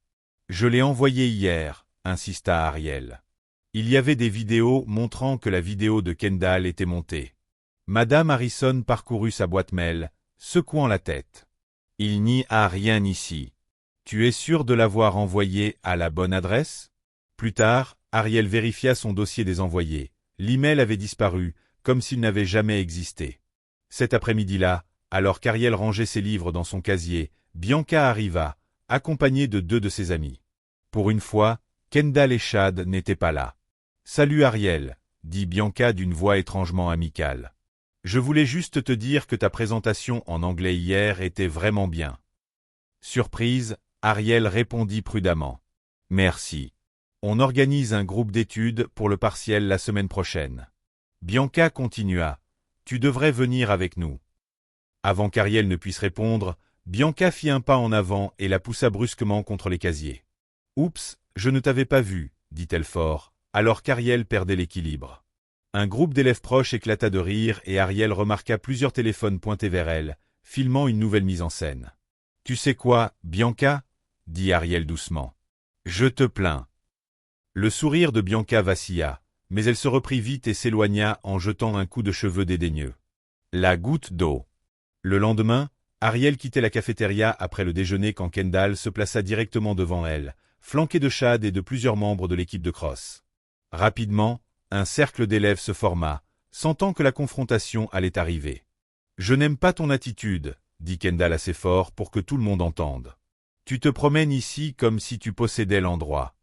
Je l'ai envoyé hier, » insista Ariel. Il y avait des vidéos montrant que la vidéo de Kendall était montée. Madame Harrison parcourut sa boîte mail, secouant la tête. « Il n'y a rien ici. Tu es sûr de l'avoir envoyé à la bonne adresse ?» Plus tard, Ariel vérifia son dossier des envoyés. L'email avait disparu, comme s'il n'avait jamais existé. Cet après-midi-là, alors qu'Ariel rangeait ses livres dans son casier, Bianca arriva, accompagnée de 2 de ses amis. Pour une fois, Kendall et Chad n'étaient pas là. « Salut Ariel, » dit Bianca d'une voix étrangement amicale. « Je voulais juste te dire que ta présentation en anglais hier était vraiment bien. » Surprise, Ariel répondit prudemment. Merci. On organise un groupe d'études pour le partiel la semaine prochaine. Bianca continua. Tu devrais venir avec nous. Avant qu'Ariel ne puisse répondre, Bianca fit un pas en avant et la poussa brusquement contre les casiers. Oups, je ne t'avais pas vu, dit-elle fort, alors qu'Ariel perdait l'équilibre. Un groupe d'élèves proches éclata de rire et Ariel remarqua plusieurs téléphones pointés vers elle, filmant une nouvelle mise en scène. Tu sais quoi, Bianca? Dit Ariel doucement. Je te plains. Le sourire de Bianca vacilla, mais elle se reprit vite et s'éloigna en jetant un coup de cheveux dédaigneux. La goutte d'eau. Le lendemain, Ariel quittait la cafétéria après le déjeuner quand Kendall se plaça directement devant elle, flanqué de Chad et de plusieurs membres de l'équipe de cross. Rapidement, un cercle d'élèves se forma, sentant que la confrontation allait arriver. « Je n'aime pas ton attitude, » dit Kendall assez fort pour que tout le monde entende. « Tu te promènes ici comme si tu possédais l'endroit. »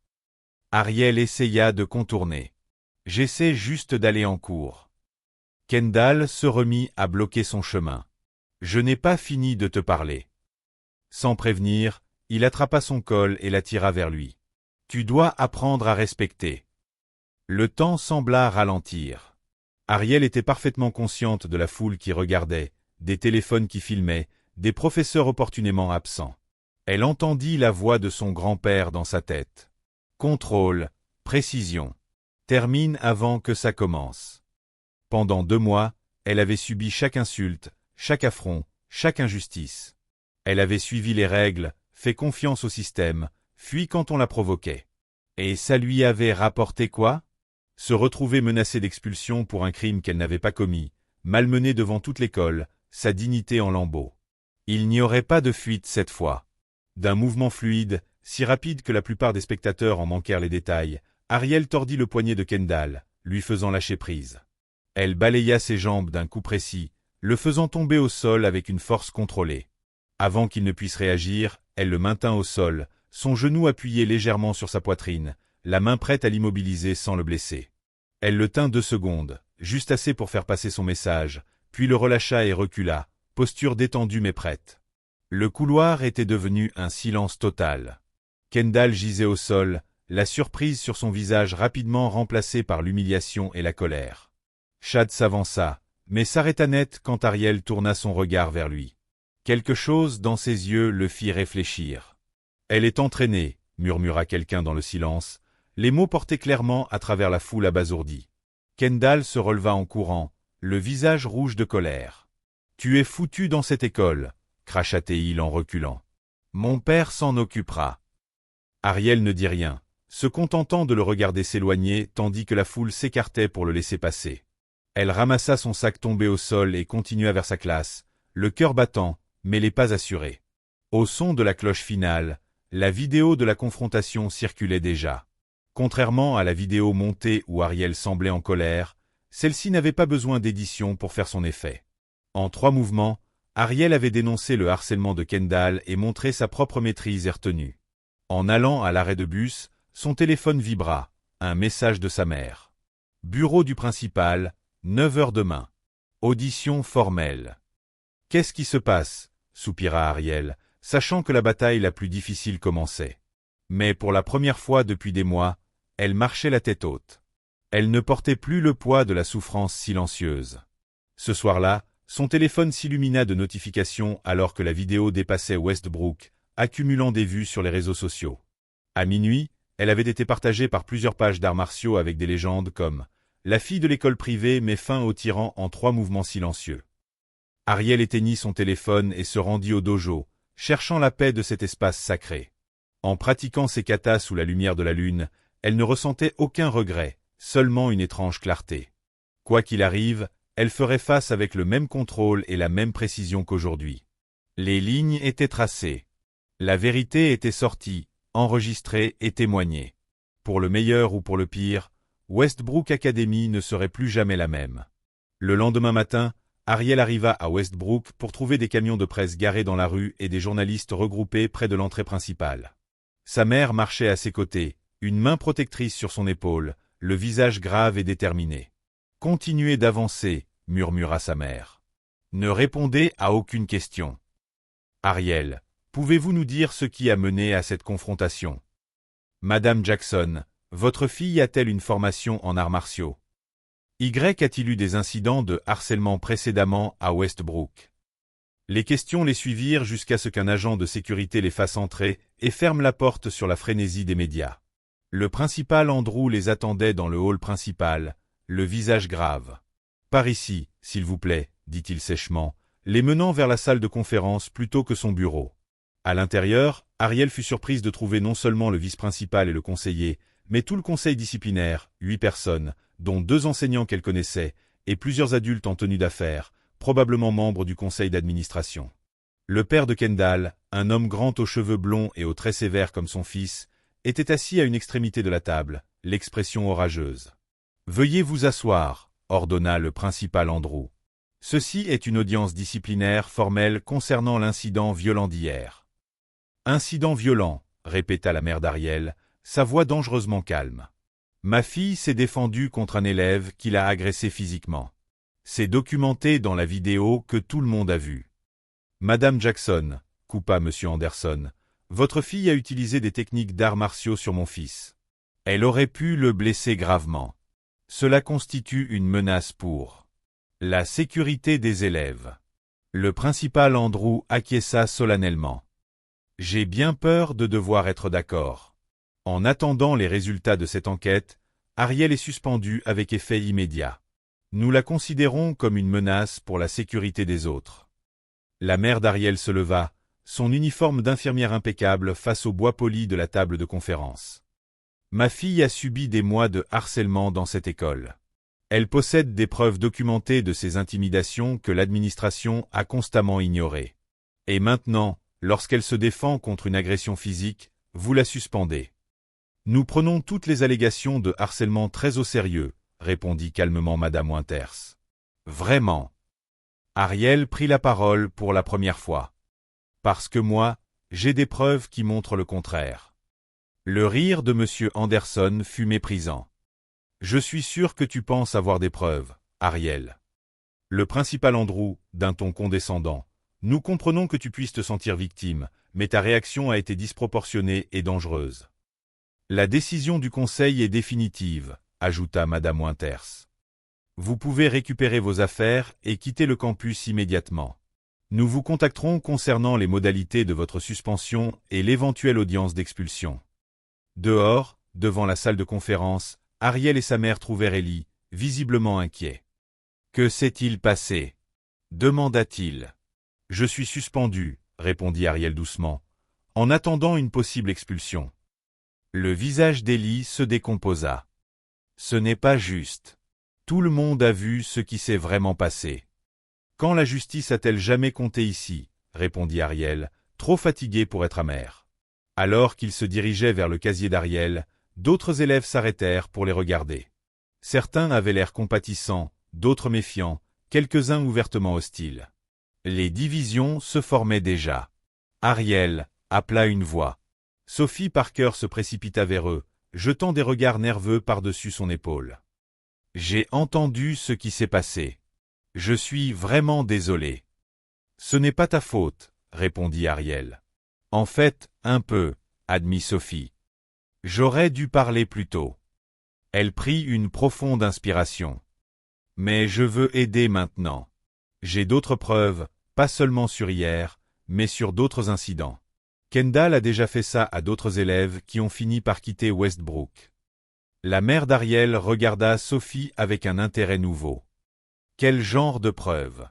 Ariel essaya de contourner. « J'essaie juste d'aller en cours. » Kendall se remit à bloquer son chemin. « Je n'ai pas fini de te parler. » Sans prévenir, il attrapa son col et l'attira vers lui. « Tu dois apprendre à respecter. » Le temps sembla ralentir. Ariel était parfaitement consciente de la foule qui regardait, des téléphones qui filmaient, des professeurs opportunément absents. Elle entendit la voix de son grand-père dans sa tête. Contrôle, précision. Termine avant que ça commence. Pendant 2 mois, elle avait subi chaque insulte, chaque affront, chaque injustice. Elle avait suivi les règles, fait confiance au système, fui quand on la provoquait. Et ça lui avait rapporté quoi? Se retrouver menacée d'expulsion pour un crime qu'elle n'avait pas commis, malmenée devant toute l'école, sa dignité en lambeaux. Il n'y aurait pas de fuite cette fois. D'un mouvement fluide, si rapide que la plupart des spectateurs en manquèrent les détails, Ariel tordit le poignet de Kendall, lui faisant lâcher prise. Elle balaya ses jambes d'un coup précis, le faisant tomber au sol avec une force contrôlée. Avant qu'il ne puisse réagir, elle le maintint au sol, son genou appuyé légèrement sur sa poitrine, la main prête à l'immobiliser sans le blesser. Elle le tint 2 secondes, juste assez pour faire passer son message, puis le relâcha et recula, posture détendue mais prête. Le couloir était devenu un silence total. Kendall gisait au sol, la surprise sur son visage rapidement remplacée par l'humiliation et la colère. Chad s'avança, mais s'arrêta net quand Ariel tourna son regard vers lui. Quelque chose dans ses yeux le fit réfléchir. « Elle est entraînée », murmura quelqu'un dans le silence, les mots portés clairement à travers la foule abasourdie. Kendall se releva en courant, le visage rouge de colère. « Tu es foutu dans cette école », cracha-t-il en reculant. « Mon père s'en occupera. » Ariel ne dit rien, se contentant de le regarder s'éloigner tandis que la foule s'écartait pour le laisser passer. Elle ramassa son sac tombé au sol et continua vers sa classe, le cœur battant, mais les pas assurés. Au son de la cloche finale, la vidéo de la confrontation circulait déjà. Contrairement à la vidéo montée où Ariel semblait en colère, celle-ci n'avait pas besoin d'édition pour faire son effet. En 3 mouvements, Ariel avait dénoncé le harcèlement de Kendall et montré sa propre maîtrise et retenue. En allant à l'arrêt de bus, son téléphone vibra, un message de sa mère. Bureau du principal, 9 heures demain. Audition formelle. Qu'est-ce qui se passe? Soupira Ariel, sachant que la bataille la plus difficile commençait. Mais pour la première fois depuis des mois, elle marchait la tête haute. Elle ne portait plus le poids de la souffrance silencieuse. Ce soir-là, son téléphone s'illumina de notifications alors que la vidéo dépassait Westbrook, accumulant des vues sur les réseaux sociaux. À minuit, elle avait été partagée par plusieurs pages d'arts martiaux avec des légendes comme « La fille de l'école privée met fin au tyran en 3 mouvements silencieux ». Ariel éteignit son téléphone et se rendit au dojo, cherchant la paix de cet espace sacré. En pratiquant ses katas sous la lumière de la lune, elle ne ressentait aucun regret, seulement une étrange clarté. Quoi qu'il arrive, elle ferait face avec le même contrôle et la même précision qu'aujourd'hui. Les lignes étaient tracées. La vérité était sortie, enregistrée et témoignée. Pour le meilleur ou pour le pire, Westbrook Academy ne serait plus jamais la même. Le lendemain matin, Ariel arriva à Westbrook pour trouver des camions de presse garés dans la rue et des journalistes regroupés près de l'entrée principale. Sa mère marchait à ses côtés, une main protectrice sur son épaule, le visage grave et déterminé. « Continuez d'avancer », murmura sa mère. « Ne répondez à aucune question. » Ariel, Pouvez-vous nous dire ce qui a mené à cette confrontation? Madame Jackson, votre fille a-t-elle une formation en arts martiaux? Y a-t-il eu des incidents de harcèlement précédemment à Westbrook? Les questions les suivirent jusqu'à ce qu'un agent de sécurité les fasse entrer et ferme la porte sur la frénésie des médias. Le principal Andrew les attendait dans le hall principal, le visage grave. « Par ici, s'il vous plaît, » dit-il sèchement, les menant vers la salle de conférence plutôt que son bureau. À l'intérieur, Ariel fut surprise de trouver non seulement le vice-principal et le conseiller, mais tout le conseil disciplinaire, 8 personnes, dont 2 enseignants qu'elle connaissait, et plusieurs adultes en tenue d'affaires, probablement membres du conseil d'administration. Le père de Kendall, un homme grand aux cheveux blonds et aux traits sévères comme son fils, était assis à une extrémité de la table, l'expression orageuse. « Veuillez vous asseoir », ordonna le principal Andrew. « Ceci est une audience disciplinaire formelle concernant l'incident violent d'hier. »« Incident violent », répéta la mère d'Ariel, sa voix dangereusement calme. « Ma fille s'est défendue contre un élève qui l'a agressée physiquement. C'est documenté dans la vidéo que tout le monde a vue. »« Madame Jackson, » coupa M. Anderson, « votre fille a utilisé des techniques d'arts martiaux sur mon fils. Elle aurait pu le blesser gravement. Cela constitue une menace pour la sécurité des élèves. » Le principal Andrew acquiesça solennellement. « J'ai bien peur de devoir être d'accord. En attendant les résultats de cette enquête, Ariel est suspendue avec effet immédiat. Nous la considérons comme une menace pour la sécurité des autres. » La mère d'Ariel se leva, son uniforme d'infirmière impeccable face au bois poli de la table de conférence. « Ma fille a subi des mois de harcèlement dans cette école. Elle possède des preuves documentées de ces intimidations que l'administration a constamment ignorées. Et maintenant, lorsqu'elle se défend contre une agression physique, vous la suspendez. »« Nous prenons toutes les allégations de harcèlement très au sérieux, » répondit calmement Madame Winters. « Vraiment. » Ariel prit la parole pour la première fois. « Parce que moi, j'ai des preuves qui montrent le contraire. » Le rire de M. Anderson fut méprisant. « Je suis sûr que tu penses avoir des preuves, Ariel. » Le principal Andrew, d'un ton condescendant. « Nous comprenons que tu puisses te sentir victime, mais ta réaction a été disproportionnée et dangereuse. »« La décision du conseil est définitive, » ajouta Madame Winters. « Vous pouvez récupérer vos affaires et quitter le campus immédiatement. Nous vous contacterons concernant les modalités de votre suspension et l'éventuelle audience d'expulsion. » Dehors, devant la salle de conférence, Ariel et sa mère trouvèrent Ellie, visiblement inquiets. « Que s'est-il passé ?» demanda-t-il. « Je suis suspendu, » répondit Ariel doucement, « en attendant une possible expulsion. » Le visage d'Ellie se décomposa. « Ce n'est pas juste. Tout le monde a vu ce qui s'est vraiment passé. »« Quand la justice a-t-elle jamais compté ici ?» répondit Ariel, trop fatigué pour être amer. Alors qu'il se dirigeait vers le casier d'Ariel, d'autres élèves s'arrêtèrent pour les regarder. Certains avaient l'air compatissants, d'autres méfiants, quelques-uns ouvertement hostiles. Les divisions se formaient déjà. Ariel appela une voix. Sophie Parker se précipita vers eux, jetant des regards nerveux par-dessus son épaule. « J'ai entendu ce qui s'est passé. Je suis vraiment désolé. »« Ce n'est pas ta faute, » répondit Ariel. « En fait, un peu, » admit Sophie. « J'aurais dû parler plus tôt. » Elle prit une profonde inspiration. « Mais je veux aider maintenant. J'ai d'autres preuves, pas seulement sur hier, mais sur d'autres incidents. Kendall a déjà fait ça à d'autres élèves qui ont fini par quitter Westbrook. » La mère d'Ariel regarda Sophie avec un intérêt nouveau. « Quel genre de preuves ? » ?»«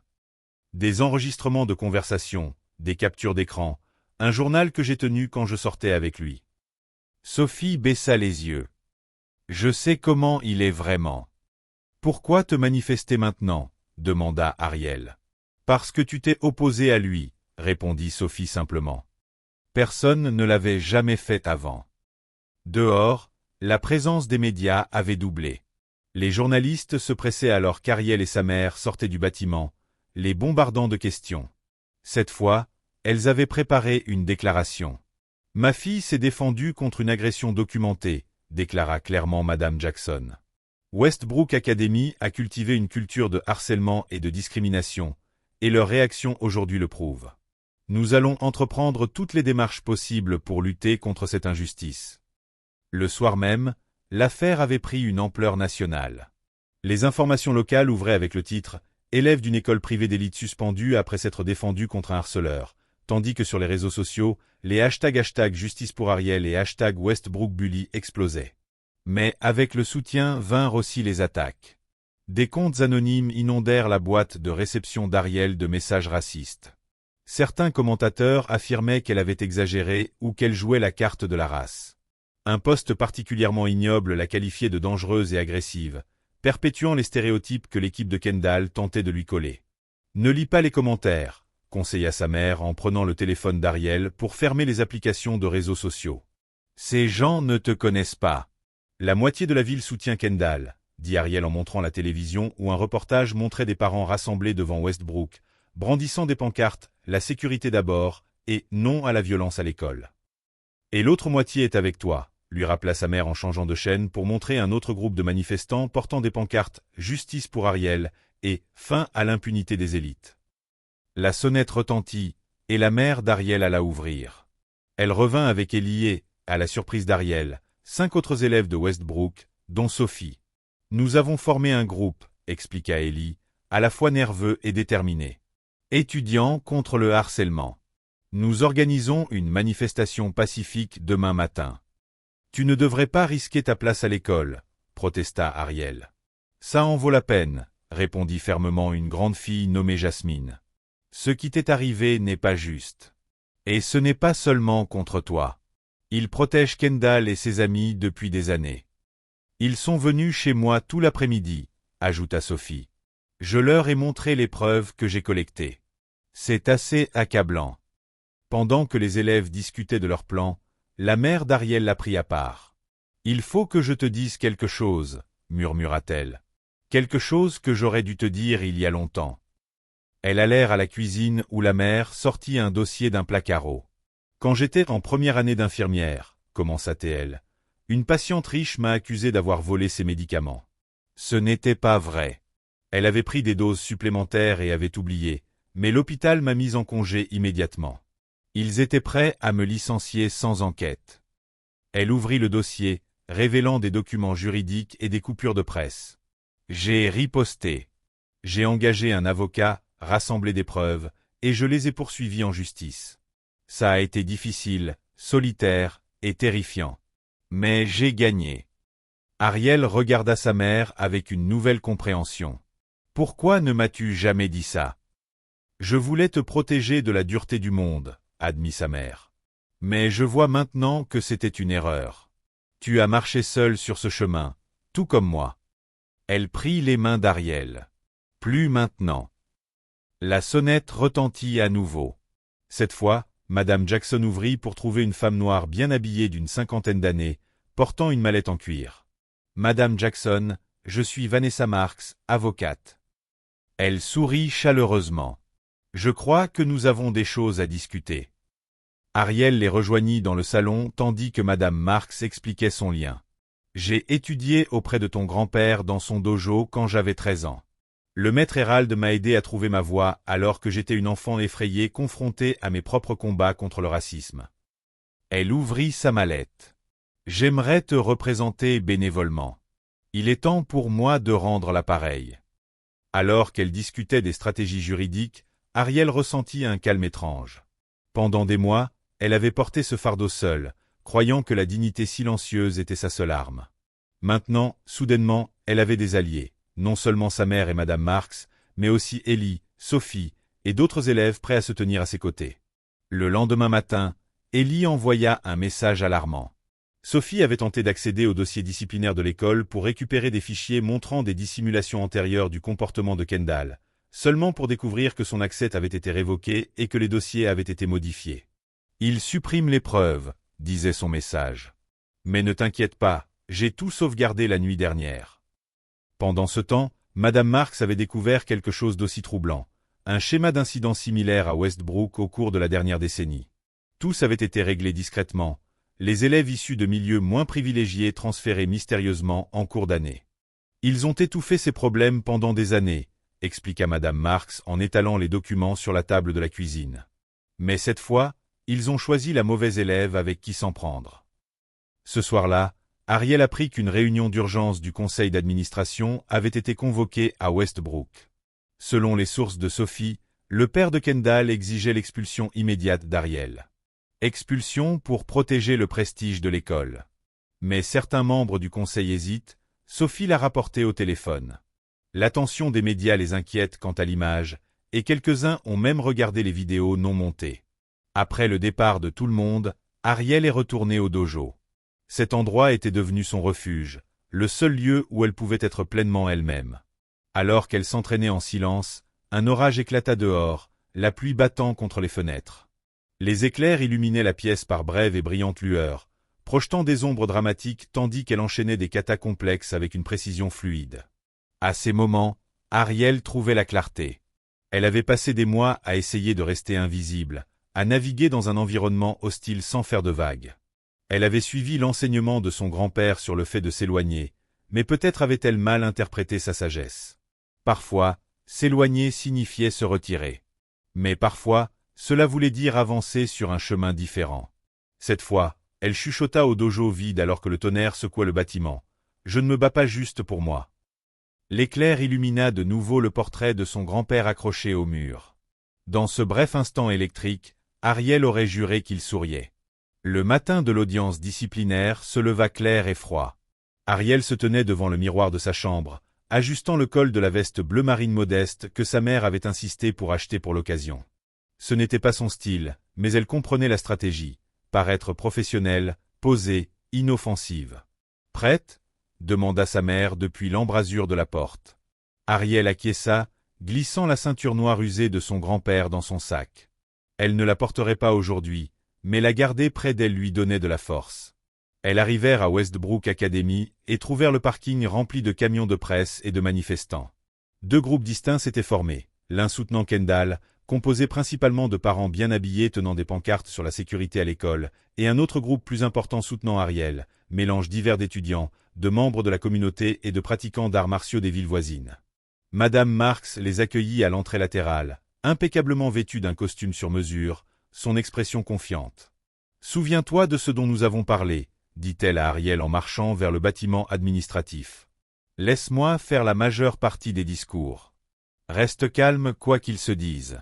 Des enregistrements de conversation, des captures d'écran, un journal que j'ai tenu quand je sortais avec lui. » Sophie baissa les yeux. « Je sais comment il est vraiment. »« Pourquoi te manifester maintenant ?» demanda Ariel. « Parce que tu t'es opposé à lui, » répondit Sophie simplement. Personne ne l'avait jamais fait avant. Dehors, la présence des médias avait doublé. Les journalistes se pressaient alors qu'Ariel et sa mère sortaient du bâtiment, les bombardant de questions. Cette fois, elles avaient préparé une déclaration. « Ma fille s'est défendue contre une agression documentée », déclara clairement Madame Jackson. Westbrook Academy a cultivé une culture de harcèlement et de discrimination, et leur réaction aujourd'hui le prouve. Nous allons entreprendre toutes les démarches possibles pour lutter contre cette injustice. Le soir même, l'affaire avait pris une ampleur nationale. Les informations locales ouvraient avec le titre « Élève d'une école privée d'élite suspendu après s'être défendu contre un harceleur », tandis que sur les réseaux sociaux, les #hashtag Justice pour Ariel et #WestbrookBully explosaient. Mais avec le soutien vinrent aussi les attaques. Des comptes anonymes inondèrent la boîte de réception d'Ariel de messages racistes. Certains commentateurs affirmaient qu'elle avait exagéré ou qu'elle jouait la carte de la race. Un post particulièrement ignoble la qualifiait de dangereuse et agressive, perpétuant les stéréotypes que l'équipe de Kendall tentait de lui coller. « Ne lis pas les commentaires », conseilla sa mère en prenant le téléphone d'Ariel pour fermer les applications de réseaux sociaux. « Ces gens ne te connaissent pas. La moitié de la ville soutient Kendall, » dit Ariel en montrant la télévision où un reportage montrait des parents rassemblés devant Westbrook, brandissant des pancartes « La sécurité d'abord » et « Non à la violence à l'école ». « Et l'autre moitié est avec toi », lui rappela sa mère en changeant de chaîne pour montrer un autre groupe de manifestants portant des pancartes « Justice pour Ariel » et « Fin à l'impunité des élites ». La sonnette retentit, et la mère d'Ariel alla ouvrir. Elle revint avec Ellie et, à la surprise d'Ariel, 5 autres élèves de Westbrook, dont Sophie. « Nous avons formé un groupe », expliqua Ellie, à la fois nerveux et déterminé. « Étudiants contre le harcèlement. Nous organisons une manifestation pacifique demain matin. »« Tu ne devrais pas risquer ta place à l'école, » protesta Ariel. « Ça en vaut la peine, » répondit fermement une grande fille nommée Jasmine. « Ce qui t'est arrivé n'est pas juste. Et ce n'est pas seulement contre toi. Ils protègent Kendall et ses amis depuis des années. Ils sont venus chez moi tout l'après-midi, » ajouta Sophie. « Je leur ai montré les preuves que j'ai collectées. C'est assez accablant. » Pendant que les élèves discutaient de leur plan, la mère d'Ariel la prit à part. « Il faut que je te dise quelque chose, » murmura-t-elle. « Quelque chose que j'aurais dû te dire il y a longtemps. » Elle allèrent à la cuisine où la mère sortit un dossier d'un placard. « Quand j'étais en première année d'infirmière, » commença-t-elle, « une patiente riche m'a accusé d'avoir volé ses médicaments. Ce n'était pas vrai. Elle avait pris des doses supplémentaires et avait oublié, mais l'hôpital m'a mise en congé immédiatement. Ils étaient prêts à me licencier sans enquête. » Elle ouvrit le dossier, révélant des documents juridiques et des coupures de presse. J'ai riposté. J'ai engagé un avocat, rassemblé des preuves, et je les ai poursuivis en justice. Ça a été difficile, solitaire et terrifiant. Mais j'ai gagné. Ariel regarda sa mère avec une nouvelle compréhension. « Pourquoi ne m'as-tu jamais dit ça ? » « Je voulais te protéger de la dureté du monde, » admit sa mère. « Mais je vois maintenant que c'était une erreur. Tu as marché seul sur ce chemin, tout comme moi. » Elle prit les mains d'Ariel. « Plus maintenant. » La sonnette retentit à nouveau. Cette fois, Madame Jackson ouvrit pour trouver une femme noire bien habillée d'une 50aine d'années, portant une mallette en cuir. « Madame Jackson, je suis Vanessa Marks, avocate. » Elle sourit chaleureusement. « Je crois que nous avons des choses à discuter. » Ariel les rejoignit dans le salon tandis que Madame Marks expliquait son lien. « J'ai étudié auprès de ton grand-père dans son dojo quand j'avais 13 ans. Le maître Hérald m'a aidé à trouver ma voie alors que j'étais une enfant effrayée confrontée à mes propres combats contre le racisme. » Elle ouvrit sa mallette. « J'aimerais te représenter bénévolement. Il est temps pour moi de rendre l'appareil. » Alors qu'elle discutait des stratégies juridiques, Ariel ressentit un calme étrange. Pendant des mois, elle avait porté ce fardeau seule, croyant que la dignité silencieuse était sa seule arme. Maintenant, soudainement, elle avait des alliés, non seulement sa mère et Madame Marks, mais aussi Ellie, Sophie, et d'autres élèves prêts à se tenir à ses côtés. Le lendemain matin, Ellie envoya un message alarmant. Sophie avait tenté d'accéder au dossier disciplinaire de l'école pour récupérer des fichiers montrant des dissimulations antérieures du comportement de Kendall, seulement pour découvrir que son accès avait été révoqué et que les dossiers avaient été modifiés. « Il supprime les preuves », disait son message. « Mais ne t'inquiète pas, j'ai tout sauvegardé la nuit dernière. » Pendant ce temps, Madame Marks avait découvert quelque chose d'aussi troublant, un schéma d'incidents similaire à Westbrook au cours de la dernière décennie. Tous avaient été réglés discrètement, les élèves issus de milieux moins privilégiés transférés mystérieusement en cours d'année. Ils ont étouffé ces problèmes pendant des années, expliqua Madame Marks en étalant les documents sur la table de la cuisine. Mais cette fois, ils ont choisi la mauvaise élève avec qui s'en prendre. Ce soir-là, Ariel apprit qu'une réunion d'urgence du conseil d'administration avait été convoquée à Westbrook. Selon les sources de Sophie, le père de Kendall exigeait l'expulsion immédiate d'Ariel. Expulsion pour protéger le prestige de l'école. Mais certains membres du conseil hésitent, Sophie l'a rapporté au téléphone. L'attention des médias les inquiète quant à l'image, et quelques-uns ont même regardé les vidéos non montées. Après le départ de tout le monde, Ariel est retournée au dojo. Cet endroit était devenu son refuge, le seul lieu où elle pouvait être pleinement elle-même. Alors qu'elle s'entraînait en silence, un orage éclata dehors, la pluie battant contre les fenêtres. Les éclairs illuminaient la pièce par brèves et brillantes lueurs, projetant des ombres dramatiques tandis qu'elle enchaînait des katas complexes avec une précision fluide. À ces moments, Ariel trouvait la clarté. Elle avait passé des mois à essayer de rester invisible, à naviguer dans un environnement hostile sans faire de vagues. Elle avait suivi l'enseignement de son grand-père sur le fait de s'éloigner, mais peut-être avait-elle mal interprété sa sagesse. Parfois, s'éloigner signifiait se retirer. Mais parfois, cela voulait dire avancer sur un chemin différent. Cette fois, elle chuchota au dojo vide alors que le tonnerre secouait le bâtiment. « Je ne me bats pas juste pour moi. » L'éclair illumina de nouveau le portrait de son grand-père accroché au mur. Dans ce bref instant électrique, Ariel aurait juré qu'il souriait. Le matin de l'audience disciplinaire se leva clair et froid. Ariel se tenait devant le miroir de sa chambre, ajustant le col de la veste bleu marine modeste que sa mère avait insisté pour acheter pour l'occasion. Ce n'était pas son style, mais elle comprenait la stratégie, paraître professionnelle, posée, inoffensive. « Prête ?» demanda sa mère depuis l'embrasure de la porte. Ariel acquiesça, glissant la ceinture noire usée de son grand-père dans son sac. Elle ne la porterait pas aujourd'hui, mais la garder près d'elle lui donnait de la force. Elles arrivèrent à Westbrook Academy et trouvèrent le parking rempli de camions de presse et de manifestants. Deux groupes distincts s'étaient formés, l'un soutenant Kendall, composé principalement de parents bien habillés tenant des pancartes sur la sécurité à l'école, et un autre groupe plus important soutenant Ariel, mélange divers d'étudiants, de membres de la communauté et de pratiquants d'arts martiaux des villes voisines. Madame Marks les accueillit à l'entrée latérale, impeccablement vêtue d'un costume sur mesure, son expression confiante. « Souviens-toi de ce dont nous avons parlé, » dit-elle à Ariel en marchant vers le bâtiment administratif. « Laisse-moi faire la majeure partie des discours. Reste calme quoi qu'ils se disent.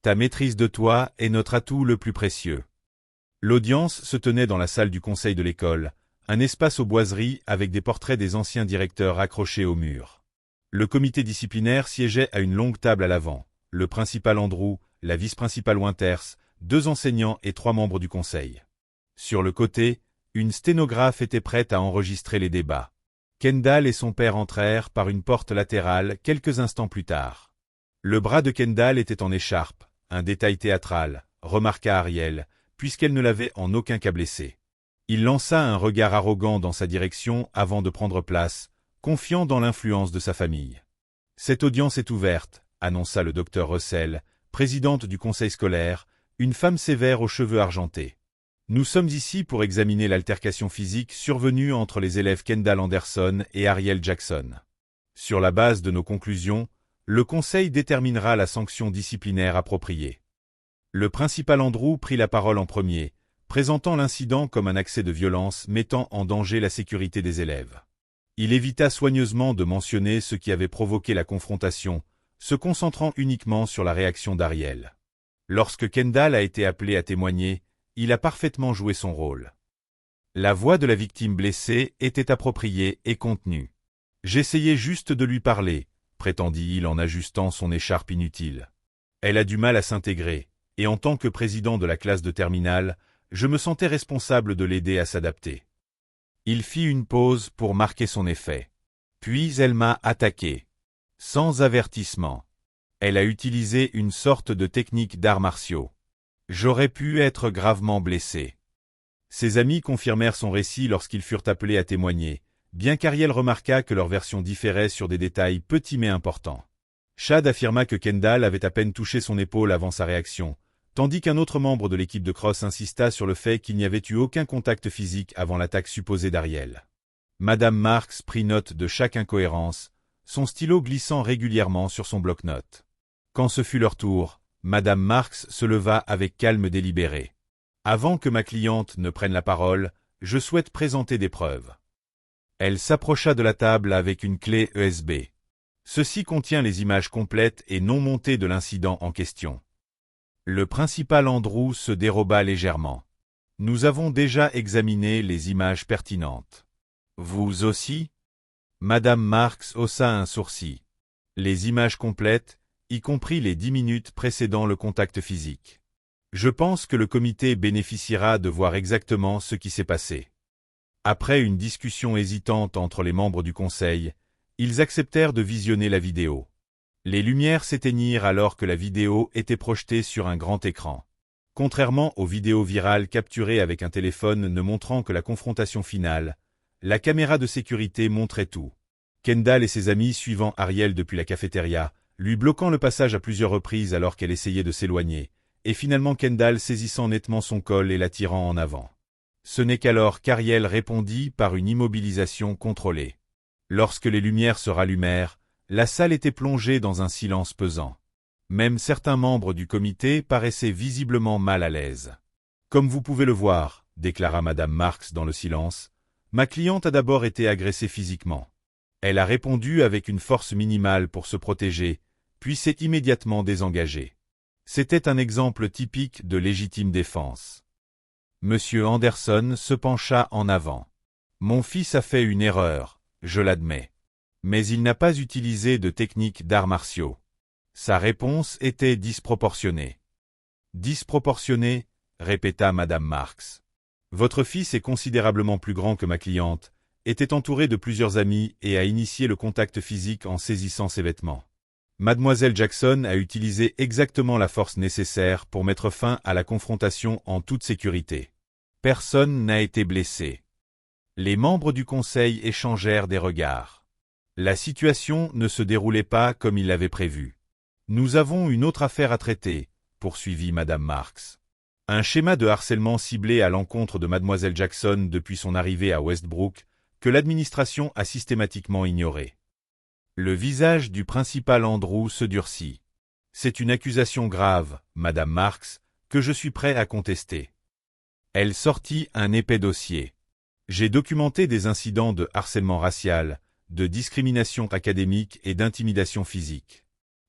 Ta maîtrise de toi est notre atout le plus précieux. » L'audience se tenait dans la salle du conseil de l'école, un espace aux boiseries avec des portraits des anciens directeurs accrochés au mur. Le comité disciplinaire siégeait à une longue table à l'avant, le principal Andrew, la vice-principale Winters, 2 enseignants et 3 membres du conseil. Sur le côté, une sténographe était prête à enregistrer les débats. Kendall et son père entrèrent par une porte latérale quelques instants plus tard. Le bras de Kendall était en écharpe, un détail théâtral, remarqua Ariel, puisqu'elle ne l'avait en aucun cas blessé. Il lança un regard arrogant dans sa direction avant de prendre place, confiant dans l'influence de sa famille. « Cette audience est ouverte », annonça le docteur Russell, présidente du conseil scolaire, une femme sévère aux cheveux argentés. « Nous sommes ici pour examiner l'altercation physique survenue entre les élèves Kendall Anderson et Ariel Jackson. Sur la base de nos conclusions, le conseil déterminera la sanction disciplinaire appropriée. » Le principal Andrew prit la parole en premier, présentant l'incident comme un accès de violence mettant en danger la sécurité des élèves. Il évita soigneusement de mentionner ce qui avait provoqué la confrontation, se concentrant uniquement sur la réaction d'Ariel. Lorsque Kendall a été appelé à témoigner, il a parfaitement joué son rôle. La voix de la victime blessée était appropriée et contenue. « J'essayais juste de lui parler », prétendit-il en ajustant son écharpe inutile. Elle a du mal à s'intégrer, et en tant que président de la classe de terminale, je me sentais responsable de l'aider à s'adapter. Il fit une pause pour marquer son effet. Puis elle m'a attaqué. Sans avertissement. Elle a utilisé une sorte de technique d'arts martiaux. J'aurais pu être gravement blessé. Ses amis confirmèrent son récit lorsqu'ils furent appelés à témoigner, bien qu'Ariel remarqua que leur version différait sur des détails petits mais importants. Chad affirma que Kendall avait à peine touché son épaule avant sa réaction, tandis qu'un autre membre de l'équipe de cross insista sur le fait qu'il n'y avait eu aucun contact physique avant l'attaque supposée d'Ariel. Madame Marks prit note de chaque incohérence, son stylo glissant régulièrement sur son bloc-notes. Quand ce fut leur tour, Madame Marx se leva avec calme délibéré. Avant que ma cliente ne prenne la parole, je souhaite présenter des preuves. Elle s'approcha de la table avec une clé USB. Ceci contient les images complètes et non montées de l'incident en question. Le principal Andrew se déroba légèrement. Nous avons déjà examiné les images pertinentes. Vous aussi? Madame Marx haussa un sourcil. Les images complètes, y compris les 10 minutes précédant le contact physique. Je pense que le comité bénéficiera de voir exactement ce qui s'est passé. Après une discussion hésitante entre les membres du conseil, ils acceptèrent de visionner la vidéo. Les lumières s'éteignirent alors que la vidéo était projetée sur un grand écran. Contrairement aux vidéos virales capturées avec un téléphone ne montrant que la confrontation finale, la caméra de sécurité montrait tout. Kendall et ses amis suivant Ariel depuis la cafétéria, lui bloquant le passage à plusieurs reprises alors qu'elle essayait de s'éloigner, et finalement Kendall saisissant nettement son col et l'attirant en avant. Ce n'est qu'alors qu'Ariel répondit par une immobilisation contrôlée. Lorsque les lumières se rallumèrent, la salle était plongée dans un silence pesant. Même certains membres du comité paraissaient visiblement mal à l'aise. Comme vous pouvez le voir, déclara Madame Marx dans le silence, ma cliente a d'abord été agressée physiquement. Elle a répondu avec une force minimale pour se protéger, puis s'est immédiatement désengagée. C'était un exemple typique de légitime défense. Monsieur Anderson se pencha en avant. Mon fils a fait une erreur, je l'admets. Mais il n'a pas utilisé de technique d'arts martiaux. Sa réponse était disproportionnée. Disproportionnée, répéta Madame Marx. Votre fils est considérablement plus grand que ma cliente, était entouré de plusieurs amis et a initié le contact physique en saisissant ses vêtements. Mademoiselle Jackson a utilisé exactement la force nécessaire pour mettre fin à la confrontation en toute sécurité. Personne n'a été blessé. Les membres du conseil échangèrent des regards. La situation ne se déroulait pas comme ils l'avaient prévu. Nous avons une autre affaire à traiter, poursuivit Madame Marx. Un schéma de harcèlement ciblé à l'encontre de Mademoiselle Jackson depuis son arrivée à Westbrook, que l'administration a systématiquement ignoré. Le visage du principal Andrew se durcit. C'est une accusation grave, Madame Marx, que je suis prêt à contester. Elle sortit un épais dossier. J'ai documenté des incidents de harcèlement racial, de discrimination académique et d'intimidation physique.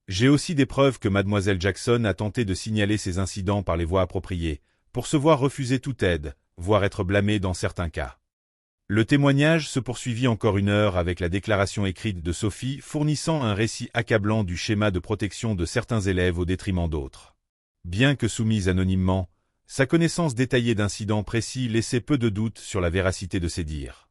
J'ai aussi des preuves que Mademoiselle Jackson a tenté de signaler ces incidents par les voies appropriées, pour se voir refuser toute aide, voire être blâmée dans certains cas. Le témoignage se poursuivit encore 1 heure avec la déclaration écrite de Sophie fournissant un récit accablant du schéma de protection de certains élèves au détriment d'autres. Bien que soumise anonymement, sa connaissance détaillée d'incidents précis laissait peu de doute sur la véracité de ses dires.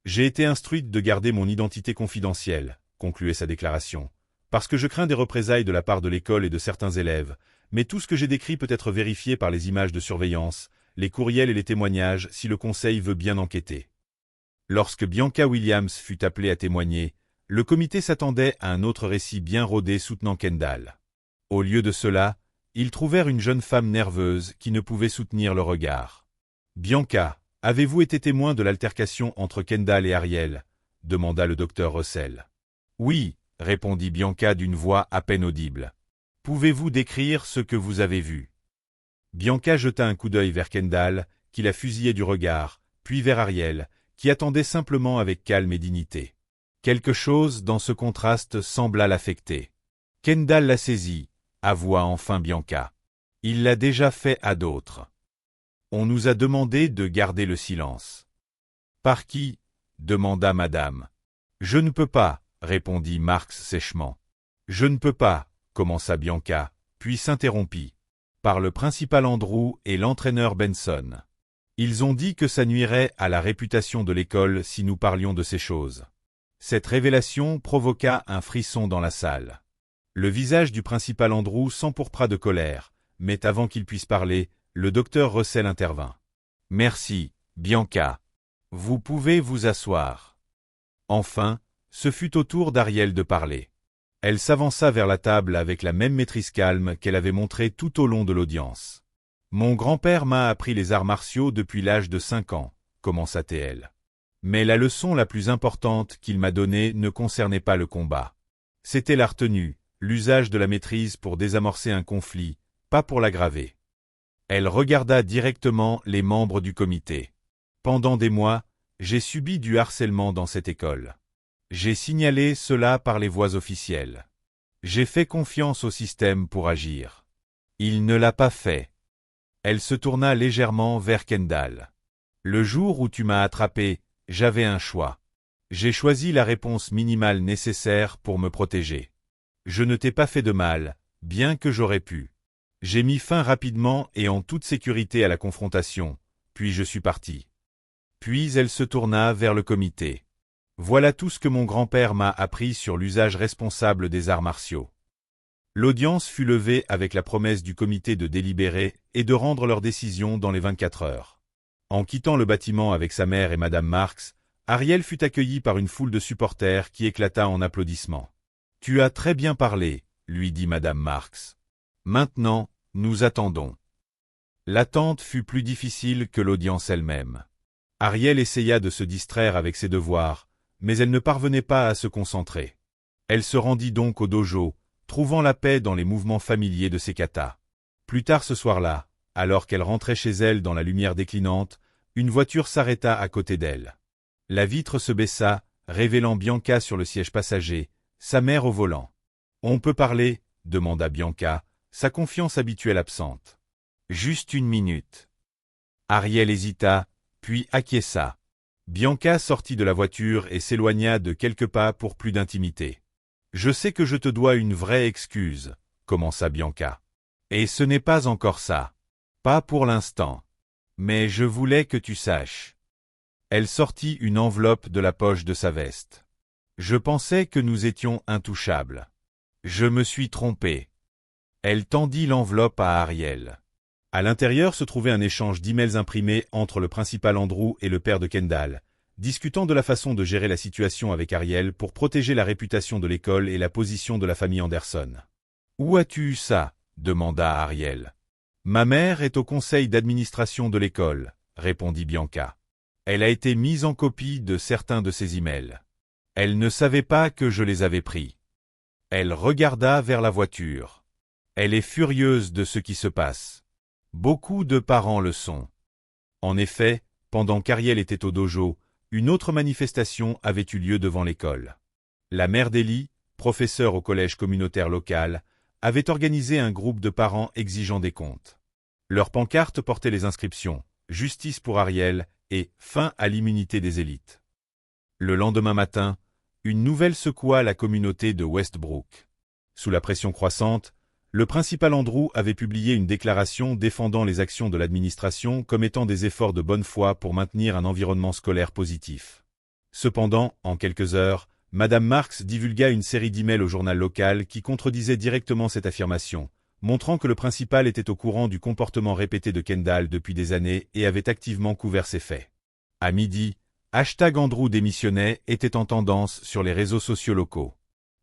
J'ai été instruite de garder mon identité confidentielle, concluait sa déclaration, parce que je crains des représailles de la part de l'école et de certains élèves, mais tout ce que j'ai décrit peut être vérifié par les images de surveillance, les courriels et les témoignages si le conseil veut bien enquêter. Lorsque Bianca Williams fut appelée à témoigner, le comité s'attendait à un autre récit bien rodé soutenant Kendall. Au lieu de cela, ils trouvèrent une jeune femme nerveuse qui ne pouvait soutenir le regard. « Bianca, avez-vous été témoin de l'altercation entre Kendall et Ariel ?» demanda le docteur Russell. « Oui, » répondit Bianca d'une voix à peine audible. « Pouvez-vous décrire ce que vous avez vu ?» Bianca jeta un coup d'œil vers Kendall, qui la fusillait du regard, puis vers Ariel, qui attendait simplement avec calme et dignité. Quelque chose dans ce contraste sembla l'affecter. Kendall la saisit, avoua enfin Bianca. Il l'a déjà fait à d'autres. On nous a demandé de garder le silence. Par qui? Demanda madame. Je ne peux pas, répondit Marx sèchement. Je ne peux pas, commença Bianca, puis s'interrompit. Par le principal Andrew et l'entraîneur Benson. Ils ont dit que ça nuirait à la réputation de l'école si nous parlions de ces choses. Cette révélation provoqua un frisson dans la salle. Le visage du principal Andrew s'empourpra de colère, mais avant qu'il puisse parler, le docteur Russell intervint. « Merci, Bianca. Vous pouvez vous asseoir. » Enfin, ce fut au tour d'Ariel de parler. Elle s'avança vers la table avec la même maîtrise calme qu'elle avait montrée tout au long de l'audience. « Mon grand-père m'a appris les arts martiaux depuis l'âge de 5 ans, commença-t-elle. Mais la leçon la plus importante qu'il m'a donnée ne concernait pas le combat. C'était la retenue, l'usage de la maîtrise pour désamorcer un conflit, pas pour l'aggraver. Elle regarda directement les membres du comité. Pendant des mois, j'ai subi du harcèlement dans cette école. J'ai signalé cela par les voies officielles. J'ai fait confiance au système pour agir. Il ne l'a pas fait. Elle se tourna légèrement vers Kendall. Le jour où tu m'as attrapé, j'avais un choix. J'ai choisi la réponse minimale nécessaire pour me protéger. Je ne t'ai pas fait de mal, bien que j'aurais pu. J'ai mis fin rapidement et en toute sécurité à la confrontation, puis je suis parti. Puis elle se tourna vers le comité. Voilà tout ce que mon grand-père m'a appris sur l'usage responsable des arts martiaux. L'audience fut levée avec la promesse du comité de délibérer et de rendre leur décision dans les 24 heures. En quittant le bâtiment avec sa mère et Madame Marks, Ariel fut accueilli par une foule de supporters qui éclata en applaudissements. « Tu as très bien parlé, » lui dit Madame Marks. « Maintenant, nous attendons. » L'attente fut plus difficile que l'audience elle-même. Ariel essaya de se distraire avec ses devoirs, mais elle ne parvenait pas à se concentrer. Elle se rendit donc au dojo, trouvant la paix dans les mouvements familiers de ses katas. Plus tard ce soir-là, alors qu'elle rentrait chez elle dans la lumière déclinante, une voiture s'arrêta à côté d'elle. La vitre se baissa, révélant Bianca sur le siège passager, sa mère au volant. « On peut parler ?» demanda Bianca, sa confiance habituelle absente. « Juste une minute. » Ariel hésita, puis acquiesça. Bianca sortit de la voiture et s'éloigna de quelques pas pour plus d'intimité. « Je sais que je te dois une vraie excuse, » commença Bianca. « Et ce n'est pas encore ça. Pas pour l'instant. Mais je voulais que tu saches. » Elle sortit une enveloppe de la poche de sa veste. « Je pensais que nous étions intouchables. Je me suis trompé. » Elle tendit l'enveloppe à Ariel. À l'intérieur se trouvait un échange d'emails imprimés entre le principal Andrew et le père de Kendall, discutant de la façon de gérer la situation avec Ariel pour protéger la réputation de l'école et la position de la famille Anderson. « Où as-tu eu ça ?» demanda Ariel. « Ma mère est au conseil d'administration de l'école, » répondit Bianca. Elle a été mise en copie de certains de ses emails. Elle ne savait pas que je les avais pris. Elle regarda vers la voiture. Elle est furieuse de ce qui se passe. Beaucoup de parents le sont. En effet, pendant qu'Ariel était au dojo, une autre manifestation avait eu lieu devant l'école. La mère d'Ellie, professeure au collège communautaire local, avait organisé un groupe de parents exigeant des comptes. Leurs pancartes portaient les inscriptions « Justice pour Ariel » et « Fin à l'immunité des élites ». Le lendemain matin, une nouvelle secoua la communauté de Westbrook. Sous la pression croissante, le principal Andrew avait publié une déclaration défendant les actions de l'administration comme étant des efforts de bonne foi pour maintenir un environnement scolaire positif. Cependant, en quelques heures, Madame Marks divulgua une série d'emails au journal local qui contredisaient directement cette affirmation, montrant que le principal était au courant du comportement répété de Kendall depuis des années et avait activement couvert ces faits. À midi, #Andrew démissionnait était en tendance sur les réseaux sociaux locaux.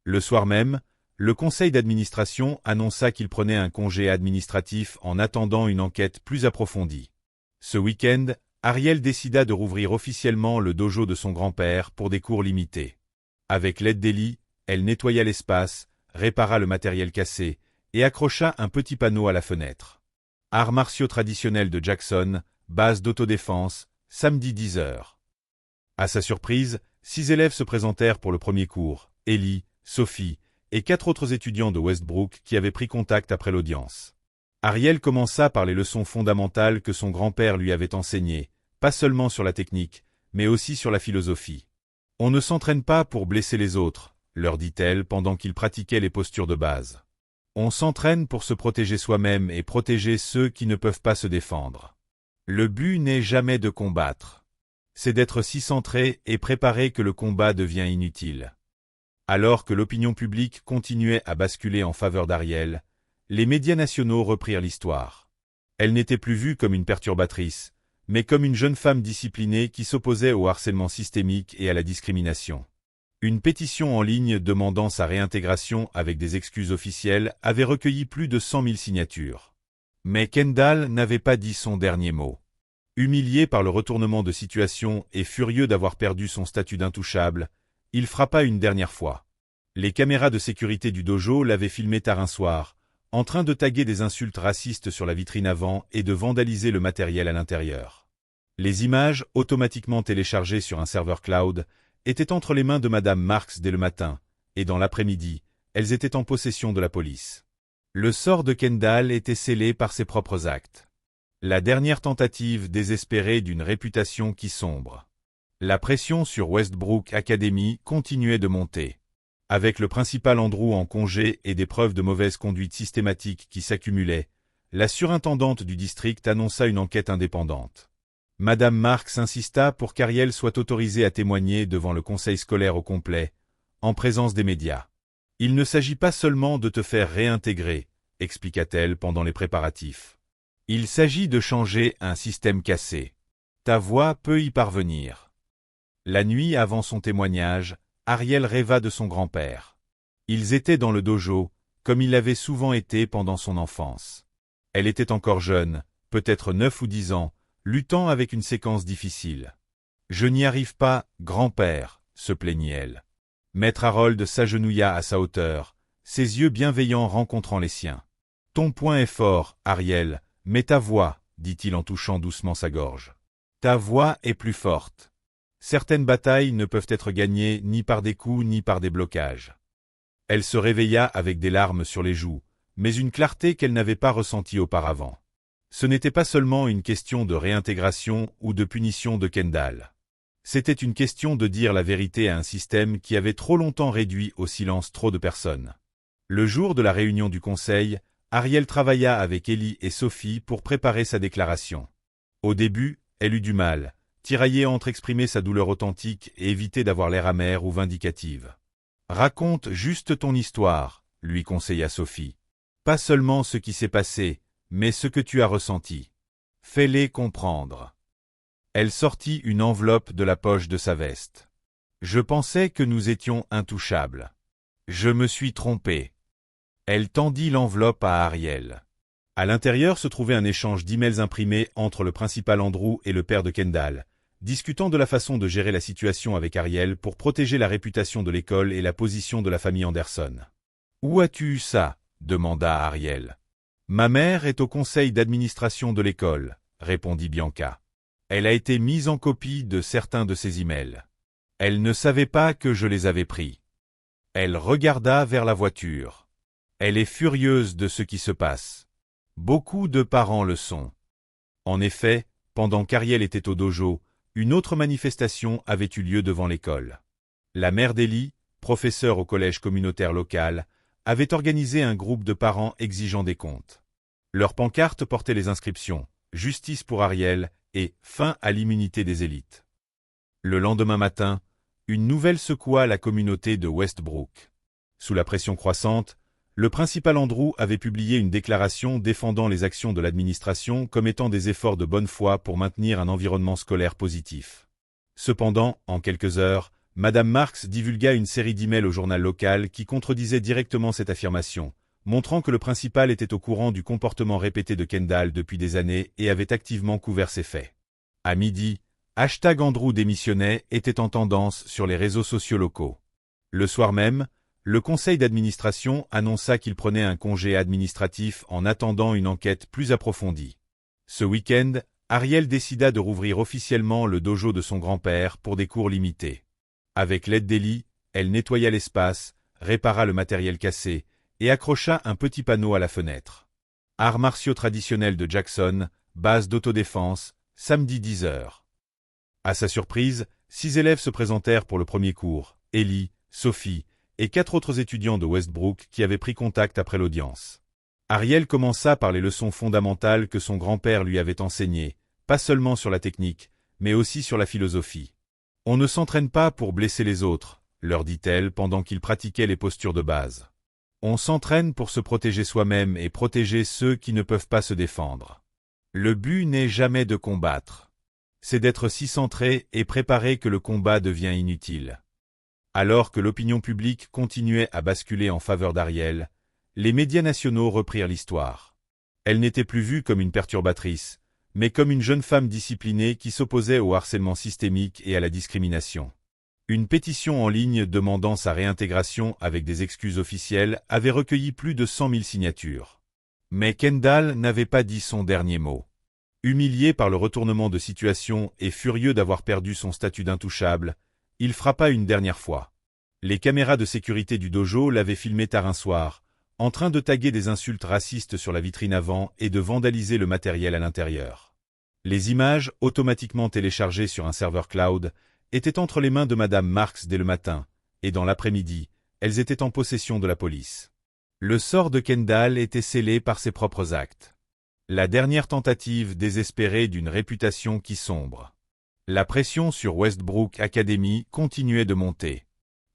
Le soir même, le conseil d'administration annonça qu'il prenait un congé administratif en attendant une enquête plus approfondie. Ce week-end, Ariel décida de rouvrir officiellement le dojo de son grand-père pour des cours limités. Avec l'aide d'Ellie, elle nettoya l'espace, répara le matériel cassé et accrocha un petit panneau à la fenêtre. Arts martiaux traditionnels de Jackson, base d'autodéfense, samedi 10h. À sa surprise, 6 élèves se présentèrent pour le premier cours, Ellie, Sophie, et 4 autres étudiants de Westbrook qui avaient pris contact après l'audience. Ariel commença par les leçons fondamentales que son grand-père lui avait enseignées, pas seulement sur la technique, mais aussi sur la philosophie. « On ne s'entraîne pas pour blesser les autres », leur dit-elle pendant qu'ils pratiquaient les postures de base. « On s'entraîne pour se protéger soi-même et protéger ceux qui ne peuvent pas se défendre. Le but n'est jamais de combattre. C'est d'être si centré et préparé que le combat devient inutile. » Alors que l'opinion publique continuait à basculer en faveur d'Ariel, les médias nationaux reprirent l'histoire. Elle n'était plus vue comme une perturbatrice, mais comme une jeune femme disciplinée qui s'opposait au harcèlement systémique et à la discrimination. Une pétition en ligne demandant sa réintégration avec des excuses officielles avait recueilli plus de 100 000 signatures. Mais Kendall n'avait pas dit son dernier mot. Humilié par le retournement de situation et furieux d'avoir perdu son statut d'intouchable, il frappa une dernière fois. Les caméras de sécurité du dojo l'avaient filmé tard un soir, en train de taguer des insultes racistes sur la vitrine avant et de vandaliser le matériel à l'intérieur. Les images, automatiquement téléchargées sur un serveur cloud, étaient entre les mains de Madame Marks dès le matin, et dans l'après-midi, elles étaient en possession de la police. Le sort de Kendall était scellé par ses propres actes. La dernière tentative désespérée d'une réputation qui sombre. La pression sur Westbrook Academy continuait de monter. Avec le principal Andrew en congé et des preuves de mauvaise conduite systématique qui s'accumulaient, la surintendante du district annonça une enquête indépendante. Madame Marks insista pour qu'Ariel soit autorisée à témoigner devant le conseil scolaire au complet, en présence des médias. « Il ne s'agit pas seulement de te faire réintégrer », expliqua-t-elle pendant les préparatifs. « Il s'agit de changer un système cassé. Ta voix peut y parvenir. » La nuit avant son témoignage, Ariel rêva de son grand-père. Ils étaient dans le dojo, comme il l'avait souvent été pendant son enfance. Elle était encore jeune, peut-être 9 ou 10 ans, luttant avec une séquence difficile. « Je n'y arrive pas, grand-père », se plaignit-elle. Maître Harold s'agenouilla à sa hauteur, ses yeux bienveillants rencontrant les siens. « Ton poing est fort, Ariel, mais ta voix, dit-il en touchant doucement sa gorge. Ta voix est plus forte. Certaines batailles ne peuvent être gagnées ni par des coups ni par des blocages. » Elle se réveilla avec des larmes sur les joues, mais une clarté qu'elle n'avait pas ressentie auparavant. Ce n'était pas seulement une question de réintégration ou de punition de Kendall. C'était une question de dire la vérité à un système qui avait trop longtemps réduit au silence trop de personnes. Le jour de la réunion du conseil, Ariel travailla avec Ellie et Sophie pour préparer sa déclaration. Au début, elle eut du mal, tiraillée entre exprimer sa douleur authentique et éviter d'avoir l'air amère ou vindicative. « Raconte juste ton histoire, » lui conseilla Sophie. « Pas seulement ce qui s'est passé, mais ce que tu as ressenti. Fais-les comprendre. » Elle sortit une enveloppe de la poche de sa veste. « Je pensais que nous étions intouchables. Je me suis trompée. » Elle tendit l'enveloppe à Ariel. À l'intérieur se trouvait un échange d'emails imprimés entre le principal Andrew et le père de Kendall, discutant de la façon de gérer la situation avec Ariel pour protéger la réputation de l'école et la position de la famille Anderson. « Où as-tu eu ça ?» demanda Ariel. « Ma mère est au conseil d'administration de l'école, » répondit Bianca. Elle a été mise en copie de certains de ses emails. Elle ne savait pas que je les avais pris. Elle regarda vers la voiture. Elle est furieuse de ce qui se passe. Beaucoup de parents le sont. En effet, pendant qu'Ariel était au dojo, une autre manifestation avait eu lieu devant l'école. La mère d'Ellie, professeure au collège communautaire local, avait organisé un groupe de parents exigeant des comptes. Leurs pancartes portaient les inscriptions « Justice pour Ariel » et « Fin à l'immunité des élites ». Le lendemain matin, une nouvelle secoua la communauté de Westbrook. Sous la pression croissante, le principal Andrew avait publié une déclaration défendant les actions de l'administration comme étant des efforts de bonne foi pour maintenir un environnement scolaire positif. Cependant, en quelques heures, Madame Marks divulgua une série d'emails au journal local qui contredisaient directement cette affirmation, montrant que le principal était au courant du comportement répété de Kendall depuis des années et avait activement couvert ses faits. À midi, #Andrew démissionnait était en tendance sur les réseaux sociaux locaux. Le soir même, le conseil d'administration annonça qu'il prenait un congé administratif en attendant une enquête plus approfondie. Ce week-end, Ariel décida de rouvrir officiellement le dojo de son grand-père pour des cours limités. Avec l'aide d'Ellie, elle nettoya l'espace, répara le matériel cassé et accrocha un petit panneau à la fenêtre. Arts martiaux traditionnels de Jackson, base d'autodéfense, samedi 10h. À sa surprise, 6 élèves se présentèrent pour le premier cours, Ellie, Sophie et 4 autres étudiants de Westbrook qui avaient pris contact après l'audience. Ariel commença par les leçons fondamentales que son grand-père lui avait enseignées, pas seulement sur la technique, mais aussi sur la philosophie. « On ne s'entraîne pas pour blesser les autres », leur dit-elle pendant qu'ils pratiquaient les postures de base. « On s'entraîne pour se protéger soi-même et protéger ceux qui ne peuvent pas se défendre. Le but n'est jamais de combattre. C'est d'être si centré et préparé que le combat devient inutile. » Alors que l'opinion publique continuait à basculer en faveur d'Ariel, les médias nationaux reprirent l'histoire. Elle n'était plus vue comme une perturbatrice, mais comme une jeune femme disciplinée qui s'opposait au harcèlement systémique et à la discrimination. Une pétition en ligne demandant sa réintégration avec des excuses officielles avait recueilli plus de 100 000 signatures. Mais Kendall n'avait pas dit son dernier mot. Humilié par le retournement de situation et furieux d'avoir perdu son statut d'intouchable, il frappa une dernière fois. Les caméras de sécurité du dojo l'avaient filmé tard un soir, en train de taguer des insultes racistes sur la vitrine avant et de vandaliser le matériel à l'intérieur. Les images, automatiquement téléchargées sur un serveur cloud, étaient entre les mains de Madame Marks dès le matin, et dans l'après-midi, elles étaient en possession de la police. Le sort de Kendall était scellé par ses propres actes. La dernière tentative désespérée d'une réputation qui sombre. La pression sur Westbrook Academy continuait de monter.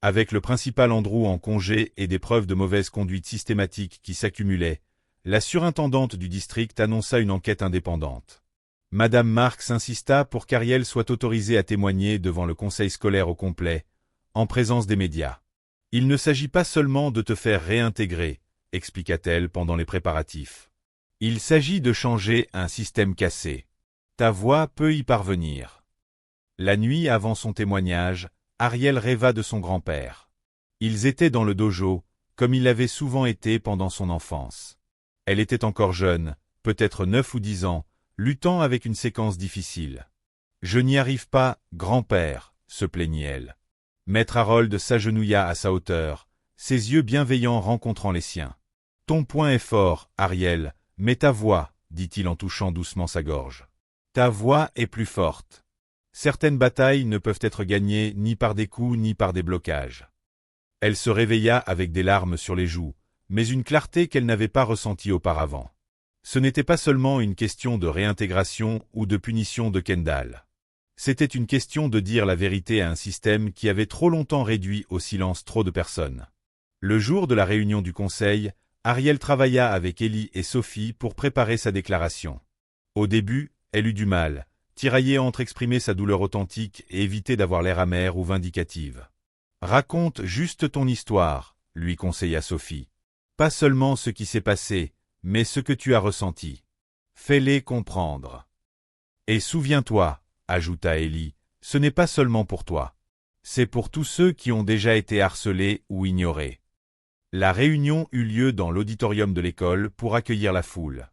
Avec le principal Andrew en congé et des preuves de mauvaise conduite systématique qui s'accumulaient, la surintendante du district annonça une enquête indépendante. Madame Marks insista pour qu'Ariel soit autorisée à témoigner devant le conseil scolaire au complet, en présence des médias. « Il ne s'agit pas seulement de te faire réintégrer », expliqua-t-elle pendant les préparatifs. « Il s'agit de changer un système cassé. Ta voix peut y parvenir. » La nuit avant son témoignage, Ariel rêva de son grand-père. Ils étaient dans le dojo, comme il l'avait souvent été pendant son enfance. Elle était encore jeune, peut-être 9 ou 10 ans, luttant avec une séquence difficile. « Je n'y arrive pas, grand-père », se plaignit-elle. Maître Harold s'agenouilla à sa hauteur, ses yeux bienveillants rencontrant les siens. « Ton poing est fort, Ariel, mais ta voix, dit-il en touchant doucement sa gorge. Ta voix est plus forte. Certaines batailles ne peuvent être gagnées ni par des coups ni par des blocages. » Elle se réveilla avec des larmes sur les joues, mais une clarté qu'elle n'avait pas ressentie auparavant. Ce n'était pas seulement une question de réintégration ou de punition de Kendall. C'était une question de dire la vérité à un système qui avait trop longtemps réduit au silence trop de personnes. Le jour de la réunion du conseil, Ariel travailla avec Ellie et Sophie pour préparer sa déclaration. Au début, elle eut du mal, tiraillée entre exprimer sa douleur authentique et éviter d'avoir l'air amère ou vindicative. « Raconte juste ton histoire », lui conseilla Sophie. « Pas seulement ce qui s'est passé, mais ce que tu as ressenti. Fais-les comprendre. » « Et souviens-toi, » ajouta Ellie, « ce n'est pas seulement pour toi. C'est pour tous ceux qui ont déjà été harcelés ou ignorés. » La réunion eut lieu dans l'auditorium de l'école pour accueillir la foule.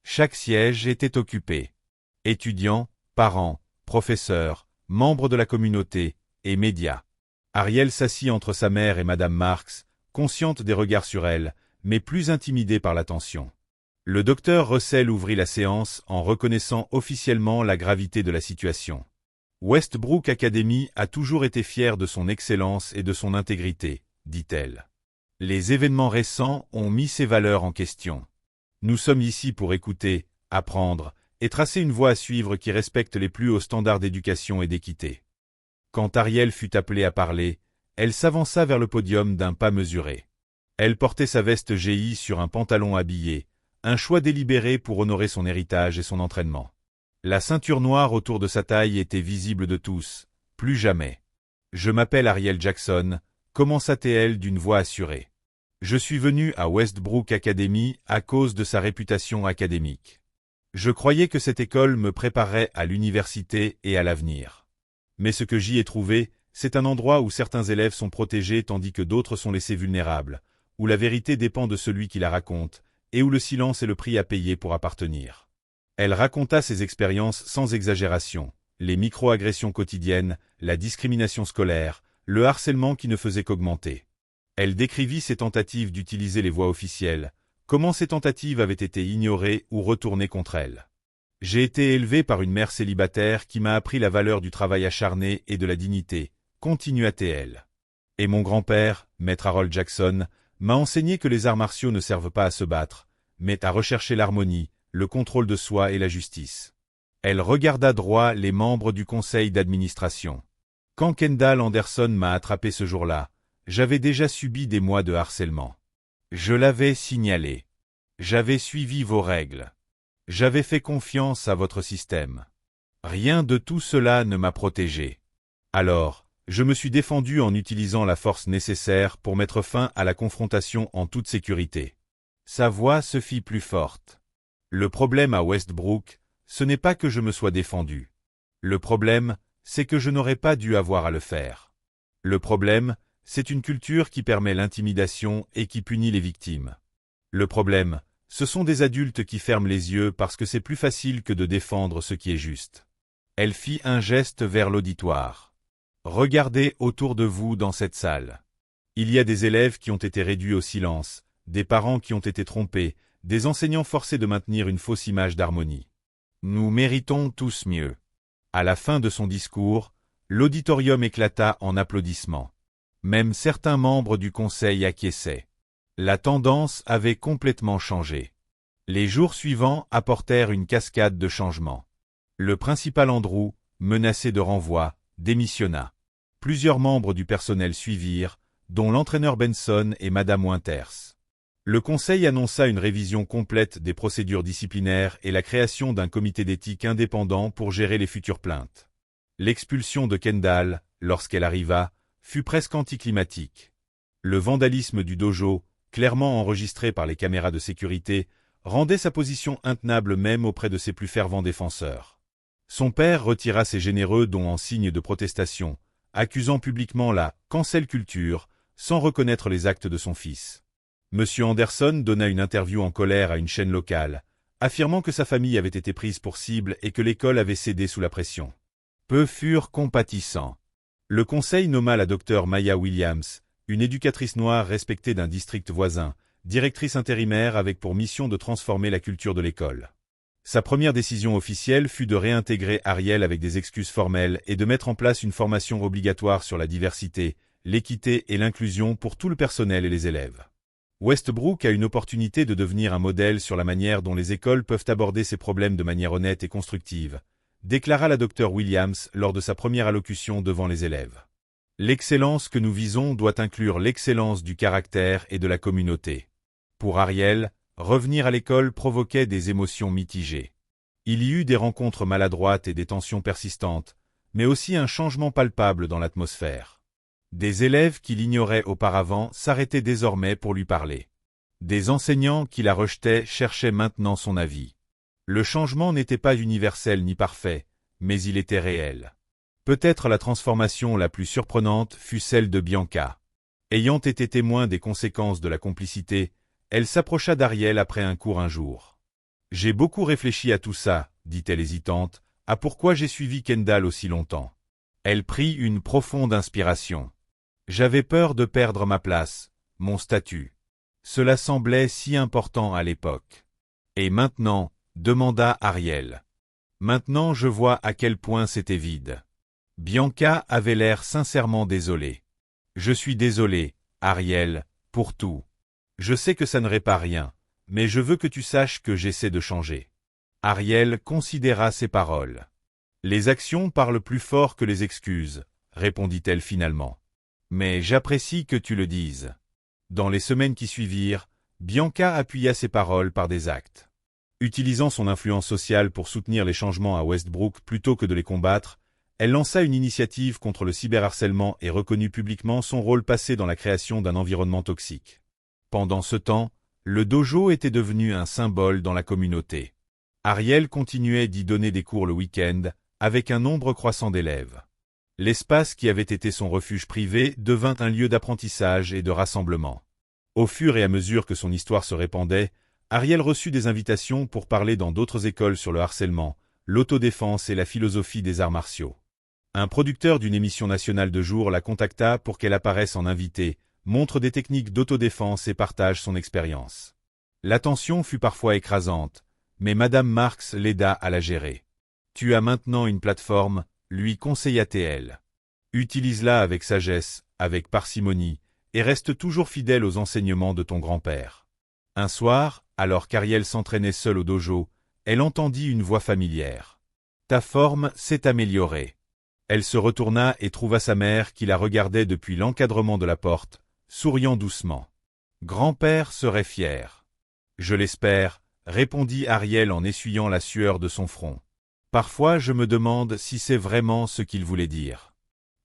Chaque siège était occupé. Étudiants, parents, professeurs, membres de la communauté et médias. Ariel s'assit entre sa mère et Madame Marks, consciente des regards sur elle, mais plus intimidée par l'attention. Le docteur Russell ouvrit la séance en reconnaissant officiellement la gravité de la situation. Westbrook Academy a toujours été fière de son excellence et de son intégrité, dit-elle. Les événements récents ont mis ces valeurs en question. Nous sommes ici pour écouter, apprendre et tracer une voie à suivre qui respecte les plus hauts standards d'éducation et d'équité. Quand Ariel fut appelée à parler, elle s'avança vers le podium d'un pas mesuré. Elle portait sa veste GI sur un pantalon habillé, un choix délibéré pour honorer son héritage et son entraînement. La ceinture noire autour de sa taille était visible de tous, plus jamais. « Je m'appelle Ariel Jackson », commença-t-elle d'une voix assurée. « Je suis venu à Westbrook Academy à cause de sa réputation académique. Je croyais que cette école me préparerait à l'université et à l'avenir. Mais ce que j'y ai trouvé, c'est un endroit où certains élèves sont protégés tandis que d'autres sont laissés vulnérables, où la vérité dépend de celui qui la raconte, et où le silence est le prix à payer pour appartenir. » Elle raconta ses expériences sans exagération, les micro-agressions quotidiennes, la discrimination scolaire, le harcèlement qui ne faisait qu'augmenter. Elle décrivit ses tentatives d'utiliser les voies officielles, comment ces tentatives avaient été ignorées ou retournées contre elle. « J'ai été élevée par une mère célibataire qui m'a appris la valeur du travail acharné et de la dignité, continua-t-elle. Et mon grand-père, Maître Harold Jackson, m'a enseigné que les arts martiaux ne servent pas à se battre, mais à rechercher l'harmonie, le contrôle de soi et la justice. » Elle regarda droit les membres du conseil d'administration. « Quand Kendall Anderson m'a attrapé ce jour-là, j'avais déjà subi des mois de harcèlement. Je l'avais signalé. J'avais suivi vos règles. J'avais fait confiance à votre système. Rien de tout cela ne m'a protégé. Alors, je me suis défendu en utilisant la force nécessaire pour mettre fin à la confrontation en toute sécurité. » Sa voix se fit plus forte. « Le problème à Westbrook, ce n'est pas que je me sois défendu. Le problème, c'est que je n'aurais pas dû avoir à le faire. Le problème, c'est une culture qui permet l'intimidation et qui punit les victimes. Le problème, Ce sont des adultes qui ferment les yeux parce que c'est plus facile que de défendre ce qui est juste. Elle fit un geste vers l'auditoire. Regardez autour de vous dans cette salle. Il y a des élèves qui ont été réduits au silence, des parents qui ont été trompés, des enseignants forcés de maintenir une fausse image d'harmonie. Nous méritons tous mieux. À la fin de son discours, l'auditorium éclata en applaudissements. Même certains membres du conseil acquiesçaient. La tendance avait complètement changé. Les jours suivants apportèrent une cascade de changements. Le principal Andrew, menacé de renvoi, démissionna. Plusieurs membres du personnel suivirent, dont l'entraîneur Benson et Madame Winters. Le conseil annonça une révision complète des procédures disciplinaires et la création d'un comité d'éthique indépendant pour gérer les futures plaintes. L'expulsion de Kendall, lorsqu'elle arriva, fut presque anticlimatique. Le vandalisme du dojo, clairement enregistré par les caméras de sécurité, rendait sa position intenable même auprès de ses plus fervents défenseurs. Son père retira ses généreux dons en signe de protestation, accusant publiquement la « cancel culture » sans reconnaître les actes de son fils. M. Anderson donna une interview en colère à une chaîne locale, affirmant que sa famille avait été prise pour cible et que l'école avait cédé sous la pression. Peu furent compatissants. Le conseil nomma la docteure Maya Williams, une éducatrice noire respectée d'un district voisin, directrice intérimaire avec pour mission de transformer la culture de l'école. Sa première décision officielle fut de réintégrer Ariel avec des excuses formelles et de mettre en place une formation obligatoire sur la diversité, l'équité et l'inclusion pour tout le personnel et les élèves. Westbrook a une opportunité de devenir un modèle sur la manière dont les écoles peuvent aborder ces problèmes de manière honnête et constructive, déclara la docteure Williams lors de sa première allocution devant les élèves. L'excellence que nous visons doit inclure l'excellence du caractère et de la communauté. Pour Ariel, revenir à l'école provoquait des émotions mitigées. Il y eut des rencontres maladroites et des tensions persistantes, mais aussi un changement palpable dans l'atmosphère. Des élèves qui l'ignoraient auparavant s'arrêtaient désormais pour lui parler. Des enseignants qui la rejetaient cherchaient maintenant son avis. Le changement n'était pas universel ni parfait, mais il était réel. Peut-être la transformation la plus surprenante fut celle de Bianca. Ayant été témoin des conséquences de la complicité, elle s'approcha d'Ariel après un cours un jour. « J'ai beaucoup réfléchi à tout ça, dit-elle hésitante, à pourquoi j'ai suivi Kendall aussi longtemps. » Elle prit une profonde inspiration. « J'avais peur de perdre ma place, mon statut. Cela semblait si important à l'époque. Et maintenant, demanda Ariel. Maintenant je vois à quel point c'était vide. » Bianca avait l'air sincèrement désolée. « Je suis désolé, Ariel, pour tout. Je sais que ça ne répare rien, mais je veux que tu saches que j'essaie de changer. » Ariel considéra ses paroles. « Les actions parlent plus fort que les excuses, » répondit-elle finalement. « Mais j'apprécie que tu le dises. » Dans les semaines qui suivirent, Bianca appuya ses paroles par des actes. Utilisant son influence sociale pour soutenir les changements à Westbrook plutôt que de les combattre, elle lança une initiative contre le cyberharcèlement et reconnut publiquement son rôle passé dans la création d'un environnement toxique. Pendant ce temps, le dojo était devenu un symbole dans la communauté. Ariel continuait d'y donner des cours le week-end, avec un nombre croissant d'élèves. L'espace qui avait été son refuge privé devint un lieu d'apprentissage et de rassemblement. Au fur et à mesure que son histoire se répandait, Ariel reçut des invitations pour parler dans d'autres écoles sur le harcèlement, l'autodéfense et la philosophie des arts martiaux. Un producteur d'une émission nationale de jour la contacta pour qu'elle apparaisse en invitée, montre des techniques d'autodéfense et partage son expérience. L'attention fut parfois écrasante, mais Madame Marks l'aida à la gérer. « Tu as maintenant une plateforme », lui conseilla-t-elle. « Utilise-la avec sagesse, avec parcimonie, et reste toujours fidèle aux enseignements de ton grand-père. » Un soir, alors qu'Ariel s'entraînait seule au dojo, elle entendit une voix familière. « Ta forme s'est améliorée. » Elle se retourna et trouva sa mère qui la regardait depuis l'encadrement de la porte, souriant doucement. « Grand-père serait fier. »« Je l'espère, » répondit Ariel en essuyant la sueur de son front. « Parfois je me demande si c'est vraiment ce qu'il voulait dire.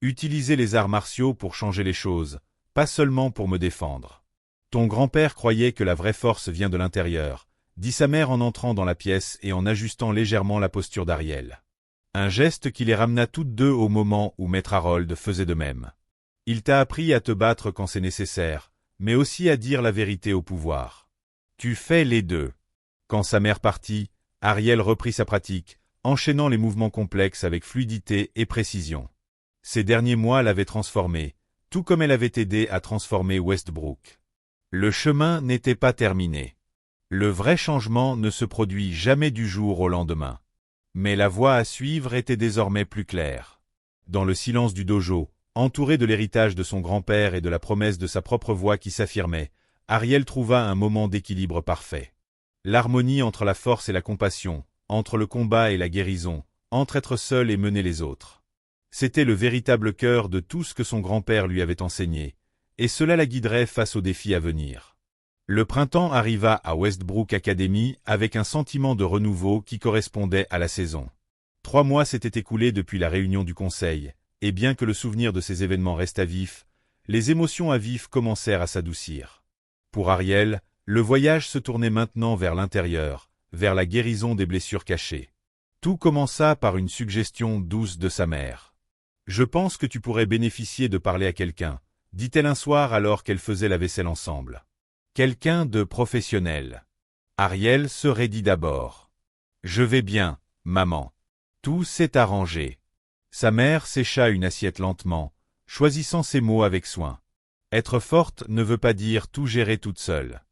Utiliser les arts martiaux pour changer les choses, pas seulement pour me défendre. Ton grand-père croyait que la vraie force vient de l'intérieur, » dit sa mère en entrant dans la pièce et en ajustant légèrement la posture d'Ariel. Un geste qui les ramena toutes deux au moment où Maître Harold faisait de même. Il t'a appris à te battre quand c'est nécessaire, mais aussi à dire la vérité au pouvoir. Tu fais les deux. Quand sa mère partit, Ariel reprit sa pratique, enchaînant les mouvements complexes avec fluidité et précision. Ces derniers mois l'avaient transformée, tout comme elle avait aidé à transformer Westbrook. Le chemin n'était pas terminé. Le vrai changement ne se produit jamais du jour au lendemain. Mais la voie à suivre était désormais plus claire. Dans le silence du dojo, entouré de l'héritage de son grand-père et de la promesse de sa propre voix qui s'affirmait, Ariel trouva un moment d'équilibre parfait. L'harmonie entre la force et la compassion, entre le combat et la guérison, entre être seul et mener les autres. C'était le véritable cœur de tout ce que son grand-père lui avait enseigné, et cela la guiderait face aux défis à venir. Le printemps arriva à Westbrook Academy avec un sentiment de renouveau qui correspondait à la saison. 3 mois s'étaient écoulés depuis la réunion du conseil, et bien que le souvenir de ces événements resta vif, les émotions à vif commencèrent à s'adoucir. Pour Ariel, le voyage se tournait maintenant vers l'intérieur, vers la guérison des blessures cachées. Tout commença par une suggestion douce de sa mère. « Je pense que tu pourrais bénéficier de parler à quelqu'un », dit-elle un soir alors qu'elle faisait la vaisselle ensemble. Quelqu'un de professionnel. Ariel se raidit d'abord. « Je vais bien, maman. Tout s'est arrangé. » Sa mère sécha une assiette lentement, choisissant ses mots avec soin. Être forte ne veut pas dire tout gérer toute seule.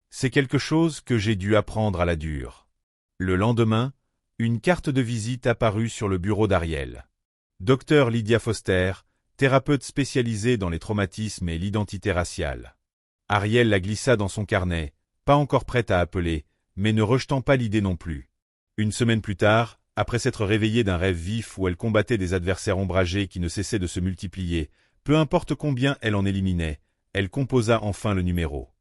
C'est quelque chose que j'ai dû apprendre à la dure. Le lendemain, une carte de visite apparut sur le bureau d'Ariel. Dr Lydia Foster, thérapeute spécialisée dans les traumatismes et l'identité raciale. Ariel la glissa dans son carnet, pas encore prête à appeler, mais ne rejetant pas l'idée non plus. Une semaine plus tard, après s'être réveillée d'un rêve vif où elle combattait des adversaires ombragés qui ne cessaient de se multiplier, peu importe combien elle en éliminait, elle composa enfin le numéro.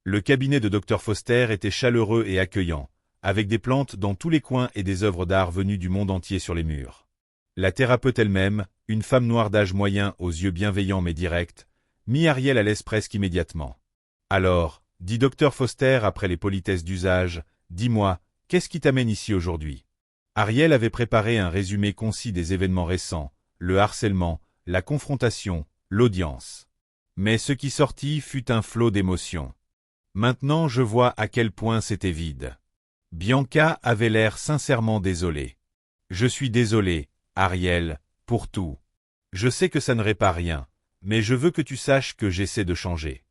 Le cabinet de Dr Foster était chaleureux et accueillant, avec des plantes dans tous les coins et des œuvres d'art venues du monde entier sur les murs. La thérapeute elle-même, une femme noire d'âge moyen aux yeux bienveillants mais directs, mit Ariel à l'aise presque immédiatement. « Alors, dit Dr Foster après les politesses d'usage, dis-moi, qu'est-ce qui t'amène ici aujourd'hui ?» Ariel avait préparé un résumé concis des événements récents, le harcèlement, la confrontation, l'audience. Mais ce qui sortit fut un flot d'émotions. Maintenant je vois à quel point c'était vide. Bianca avait l'air sincèrement désolée. « Je suis désolé, Ariel, pour tout. Je sais que ça ne répare rien, mais je veux que tu saches que j'essaie de changer. »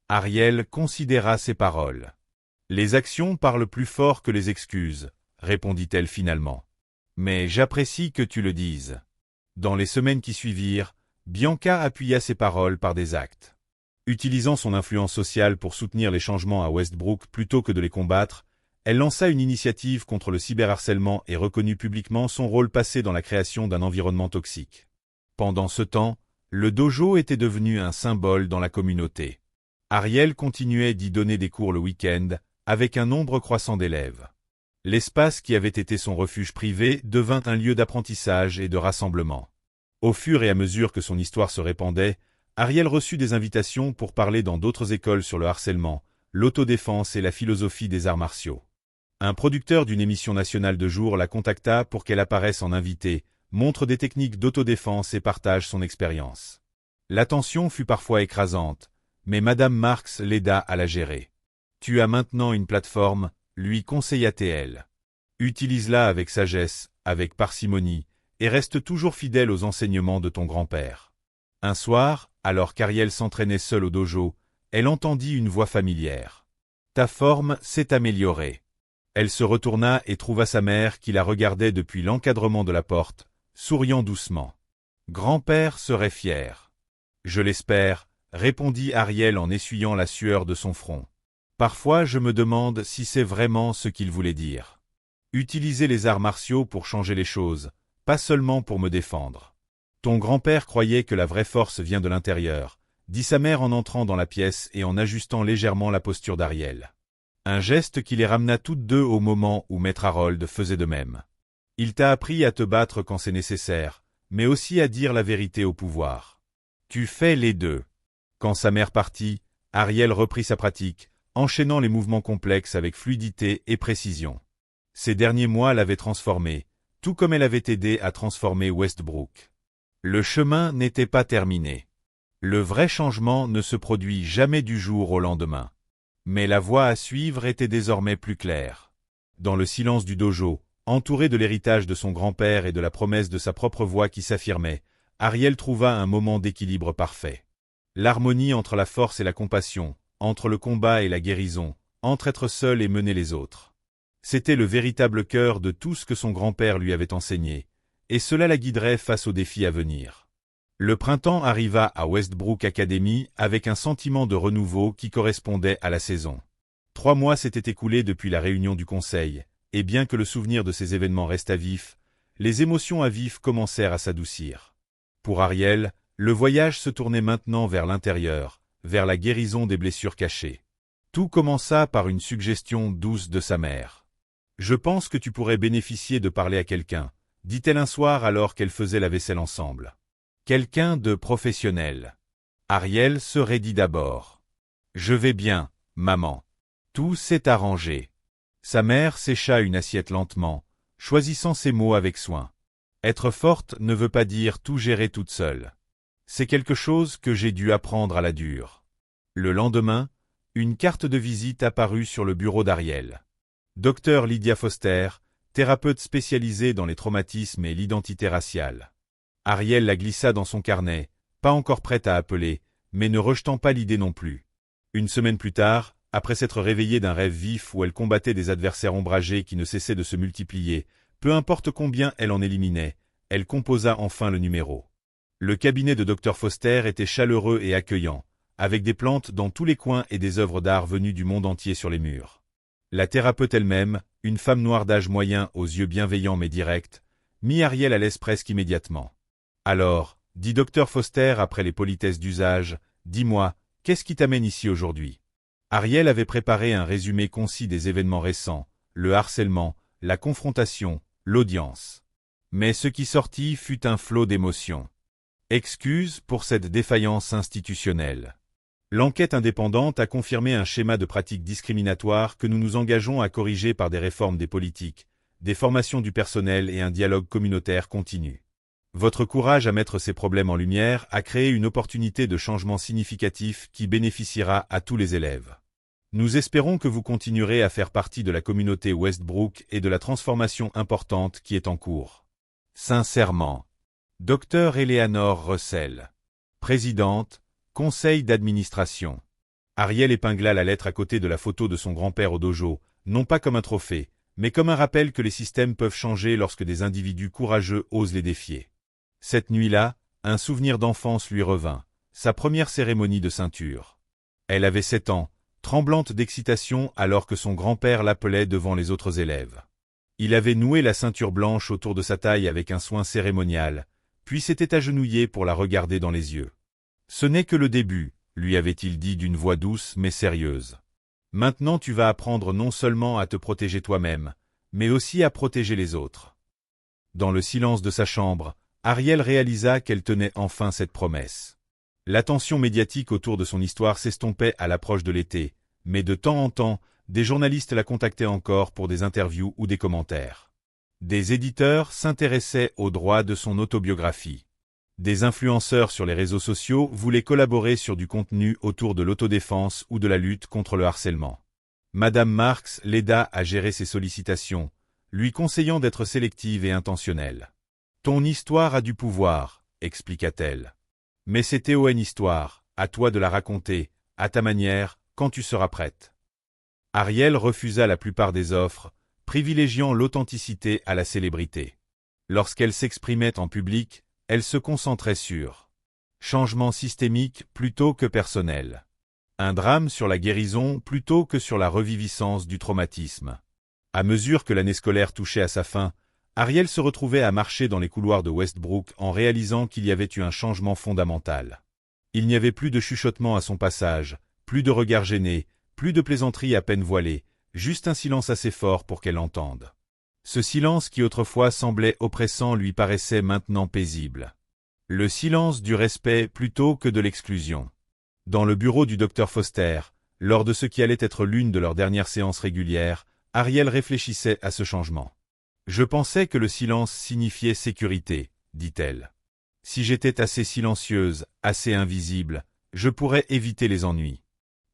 Ariel considéra ses paroles. « Les actions parlent plus fort que les excuses, » répondit-elle finalement. « Mais j'apprécie que tu le dises. » Dans les semaines qui suivirent, Bianca appuya ses paroles par des actes. Utilisant son influence sociale pour soutenir les changements à Westbrook plutôt que de les combattre, elle lança une initiative contre le cyberharcèlement et reconnut publiquement son rôle passé dans la création d'un environnement toxique. Pendant ce temps, le dojo était devenu un symbole dans la communauté. Ariel continuait d'y donner des cours le week-end, avec un nombre croissant d'élèves. L'espace qui avait été son refuge privé devint un lieu d'apprentissage et de rassemblement. Au fur et à mesure que son histoire se répandait, Ariel reçut des invitations pour parler dans d'autres écoles sur le harcèlement, l'autodéfense et la philosophie des arts martiaux. Un producteur d'une émission nationale de jour la contacta pour qu'elle apparaisse en invitée, montre des techniques d'autodéfense et partage son expérience. L'attention fut parfois écrasante, mais Madame Marks l'aida à la gérer. « Tu as maintenant une plateforme », lui conseilla-t-elle. « Utilise-la avec sagesse, avec parcimonie, et reste toujours fidèle aux enseignements de ton grand-père. » Un soir, alors qu'Ariel s'entraînait seule au dojo, elle entendit une voix familière. « Ta forme s'est améliorée. » Elle se retourna et trouva sa mère qui la regardait depuis l'encadrement de la porte, souriant doucement. « Grand-père serait fier. »« Je l'espère, » répondit Ariel en essuyant la sueur de son front. « Parfois je me demande si c'est vraiment ce qu'il voulait dire. Utiliser les arts martiaux pour changer les choses, pas seulement pour me défendre. Ton grand-père croyait que la vraie force vient de l'intérieur, » dit sa mère en entrant dans la pièce et en ajustant légèrement la posture d'Ariel. Un geste qui les ramena toutes deux au moment où Maître Harold faisait de même. « Il t'a appris à te battre quand c'est nécessaire, mais aussi à dire la vérité au pouvoir. Tu fais les deux. » Quand sa mère partit, Ariel reprit sa pratique, enchaînant les mouvements complexes avec fluidité et précision. Ces derniers mois l'avaient transformée, tout comme elle avait aidé à transformer Westbrook. Le chemin n'était pas terminé. Le vrai changement ne se produit jamais du jour au lendemain. Mais la voie à suivre était désormais plus claire. Dans le silence du dojo, entouré de l'héritage de son grand-père et de la promesse de sa propre voix qui s'affirmait, Ariel trouva un moment d'équilibre parfait. L'harmonie entre la force et la compassion, entre le combat et la guérison, entre être seul et mener les autres. C'était le véritable cœur de tout ce que son grand-père lui avait enseigné, et cela la guiderait face aux défis à venir. Le printemps arriva à Westbrook Academy avec un sentiment de renouveau qui correspondait à la saison. 3 mois s'étaient écoulés depuis la réunion du conseil, et bien que le souvenir de ces événements resta vif, les émotions à vif commencèrent à s'adoucir. Pour Ariel, le voyage se tournait maintenant vers l'intérieur, vers la guérison des blessures cachées. Tout commença par une suggestion douce de sa mère. « Je pense que tu pourrais bénéficier de parler à quelqu'un », dit-elle un soir alors qu'elles faisaient la vaisselle ensemble. Quelqu'un de professionnel. Ariel se raidit d'abord. « Je vais bien, maman. Tout s'est arrangé. » Sa mère sécha une assiette lentement, choisissant ses mots avec soin. Être forte ne veut pas dire tout gérer toute seule. C'est quelque chose que j'ai dû apprendre à la dure. Le lendemain, une carte de visite apparut sur le bureau d'Ariel. Dr Lydia Foster, thérapeute spécialisée dans les traumatismes et l'identité raciale. Ariel la glissa dans son carnet, pas encore prête à appeler, mais ne rejetant pas l'idée non plus. Une semaine plus tard, après s'être réveillée d'un rêve vif où elle combattait des adversaires ombragés qui ne cessaient de se multiplier, peu importe combien elle en éliminait, elle composa enfin le numéro. Le cabinet de Dr Foster était chaleureux et accueillant, avec des plantes dans tous les coins et des œuvres d'art venues du monde entier sur les murs. La thérapeute elle-même, une femme noire d'âge moyen aux yeux bienveillants mais directs, mit Ariel à l'aise presque immédiatement. « Alors, dit Dr Foster après les politesses d'usage, dis-moi, qu'est-ce qui t'amène ici aujourd'hui ?» Ariel avait préparé un résumé concis des événements récents, le harcèlement, la confrontation, l'audience. Mais ce qui sortit fut un flot d'émotions. Excuse pour cette défaillance institutionnelle. L'enquête indépendante a confirmé un schéma de pratiques discriminatoires que nous nous engageons à corriger par des réformes des politiques, des formations du personnel et un dialogue communautaire continu. Votre courage à mettre ces problèmes en lumière a créé une opportunité de changement significatif qui bénéficiera à tous les élèves. Nous espérons que vous continuerez à faire partie de la communauté Westbrook et de la transformation importante qui est en cours. Sincèrement. Dr Eleanor Russell. Présidente, Conseil d'administration. Ariel épingla la lettre à côté de la photo de son grand-père au dojo, non pas comme un trophée, mais comme un rappel que les systèmes peuvent changer lorsque des individus courageux osent les défier. Cette nuit-là, un souvenir d'enfance lui revint, sa première cérémonie de ceinture. Elle avait 7 ans, tremblante d'excitation alors que son grand-père l'appelait devant les autres élèves. Il avait noué la ceinture blanche autour de sa taille avec un soin cérémonial, puis s'était agenouillé pour la regarder dans les yeux. « Ce n'est que le début, » lui avait-il dit d'une voix douce mais sérieuse. « Maintenant tu vas apprendre non seulement à te protéger toi-même, mais aussi à protéger les autres. » Dans le silence de sa chambre, Ariel réalisa qu'elle tenait enfin cette promesse. L'attention médiatique autour de son histoire s'estompait à l'approche de l'été, mais de temps en temps, des journalistes la contactaient encore pour des interviews ou des commentaires. Des éditeurs s'intéressaient aux droits de son autobiographie. Des influenceurs sur les réseaux sociaux voulaient collaborer sur du contenu autour de l'autodéfense ou de la lutte contre le harcèlement. Madame Marks l'aida à gérer ses sollicitations, lui conseillant d'être sélective et intentionnelle. « Ton histoire a du pouvoir », expliqua-t-elle. « Mais c'est TON histoire, à toi de la raconter, à ta manière, quand tu seras prête. » Ariel refusa la plupart des offres, privilégiant l'authenticité à la célébrité. Lorsqu'elle s'exprimait en public, elle se concentrait sur changement systémique plutôt que personnel. Un drame sur la guérison plutôt que sur la reviviscence du traumatisme. À mesure que l'année scolaire touchait à sa fin, Ariel se retrouvait à marcher dans les couloirs de Westbrook en réalisant qu'il y avait eu un changement fondamental. Il n'y avait plus de chuchotements à son passage, plus de regards gênés, plus de plaisanteries à peine voilées, juste un silence assez fort pour qu'elle entende. Ce silence qui autrefois semblait oppressant lui paraissait maintenant paisible. Le silence du respect plutôt que de l'exclusion. Dans le bureau du docteur Foster, lors de ce qui allait être l'une de leurs dernières séances régulières, Ariel réfléchissait à ce changement. « Je pensais que le silence signifiait sécurité, » dit-elle. « Si j'étais assez silencieuse, assez invisible, je pourrais éviter les ennuis.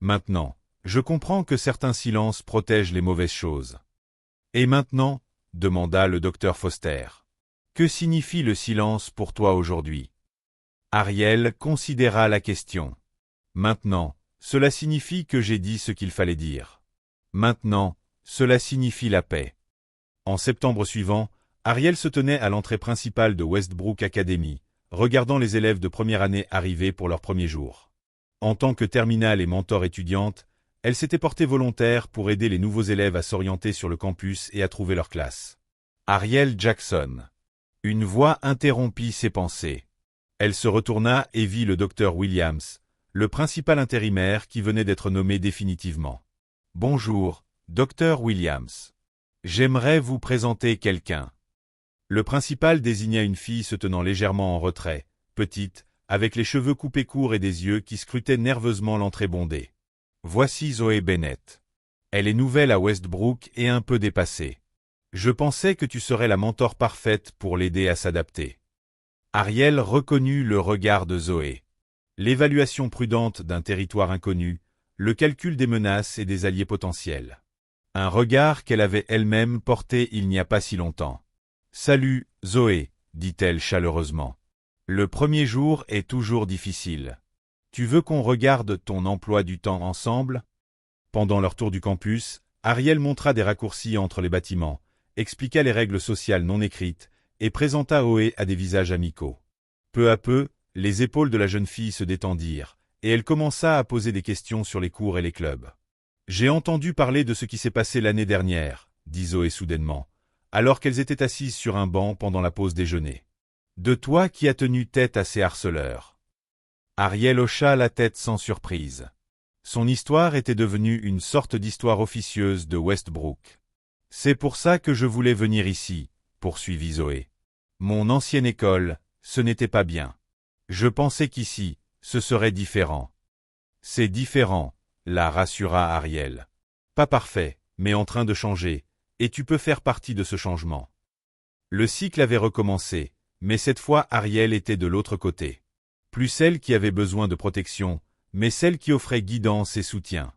Maintenant, Je comprends que certains silences protègent les mauvaises choses. Et maintenant, demanda le docteur Foster. Que signifie le silence pour toi aujourd'hui? Ariel considéra la question. Maintenant, cela signifie que j'ai dit ce qu'il fallait dire. Maintenant, cela signifie la paix. En septembre suivant, Ariel se tenait à l'entrée principale de Westbrook Academy, regardant les élèves de première année arriver pour leur premier jour. En tant que terminale et mentor étudiante, elle s'était portée volontaire pour aider les nouveaux élèves à s'orienter sur le campus et à trouver leur classe. Ariel Jackson. Une voix interrompit ses pensées. Elle se retourna et vit le docteur Williams, le principal intérimaire qui venait d'être nommé définitivement. « Bonjour, docteur Williams. J'aimerais vous présenter quelqu'un. » Le principal désigna une fille se tenant légèrement en retrait, petite, avec les cheveux coupés courts et des yeux qui scrutaient nerveusement l'entrée bondée. « Voici Zoé Bennett. Elle est nouvelle à Westbrook et un peu dépassée. Je pensais que tu serais la mentor parfaite pour l'aider à s'adapter. » Ariel reconnut le regard de Zoé. L'évaluation prudente d'un territoire inconnu, le calcul des menaces et des alliés potentiels. Un regard qu'elle avait elle-même porté il n'y a pas si longtemps. « Salut, Zoé, dit-elle chaleureusement. Le premier jour est toujours difficile. Tu veux qu'on regarde ton emploi du temps ensemble? » Pendant leur tour du campus, Ariel montra des raccourcis entre les bâtiments, expliqua les règles sociales non écrites, et présenta Zoé à des visages amicaux. Peu à peu, les épaules de la jeune fille se détendirent, et elle commença à poser des questions sur les cours et les clubs. « J'ai entendu parler de ce qui s'est passé l'année dernière, » dit Zoé soudainement, alors qu'elles étaient assises sur un banc pendant la pause déjeuner. « De toi qui as tenu tête à ces harceleurs. » Ariel hocha la tête sans surprise. Son histoire était devenue une sorte d'histoire officieuse de Westbrook. « C'est pour ça que je voulais venir ici, » poursuivit Zoé. « Mon ancienne école, ce n'était pas bien. Je pensais qu'ici, ce serait différent. »« C'est différent, » la rassura Ariel. « Pas parfait, mais en train de changer, et tu peux faire partie de ce changement. » Le cycle avait recommencé, mais cette fois Ariel était de l'autre côté. Plus celle qui avait besoin de protection, mais celle qui offrait guidance et soutien.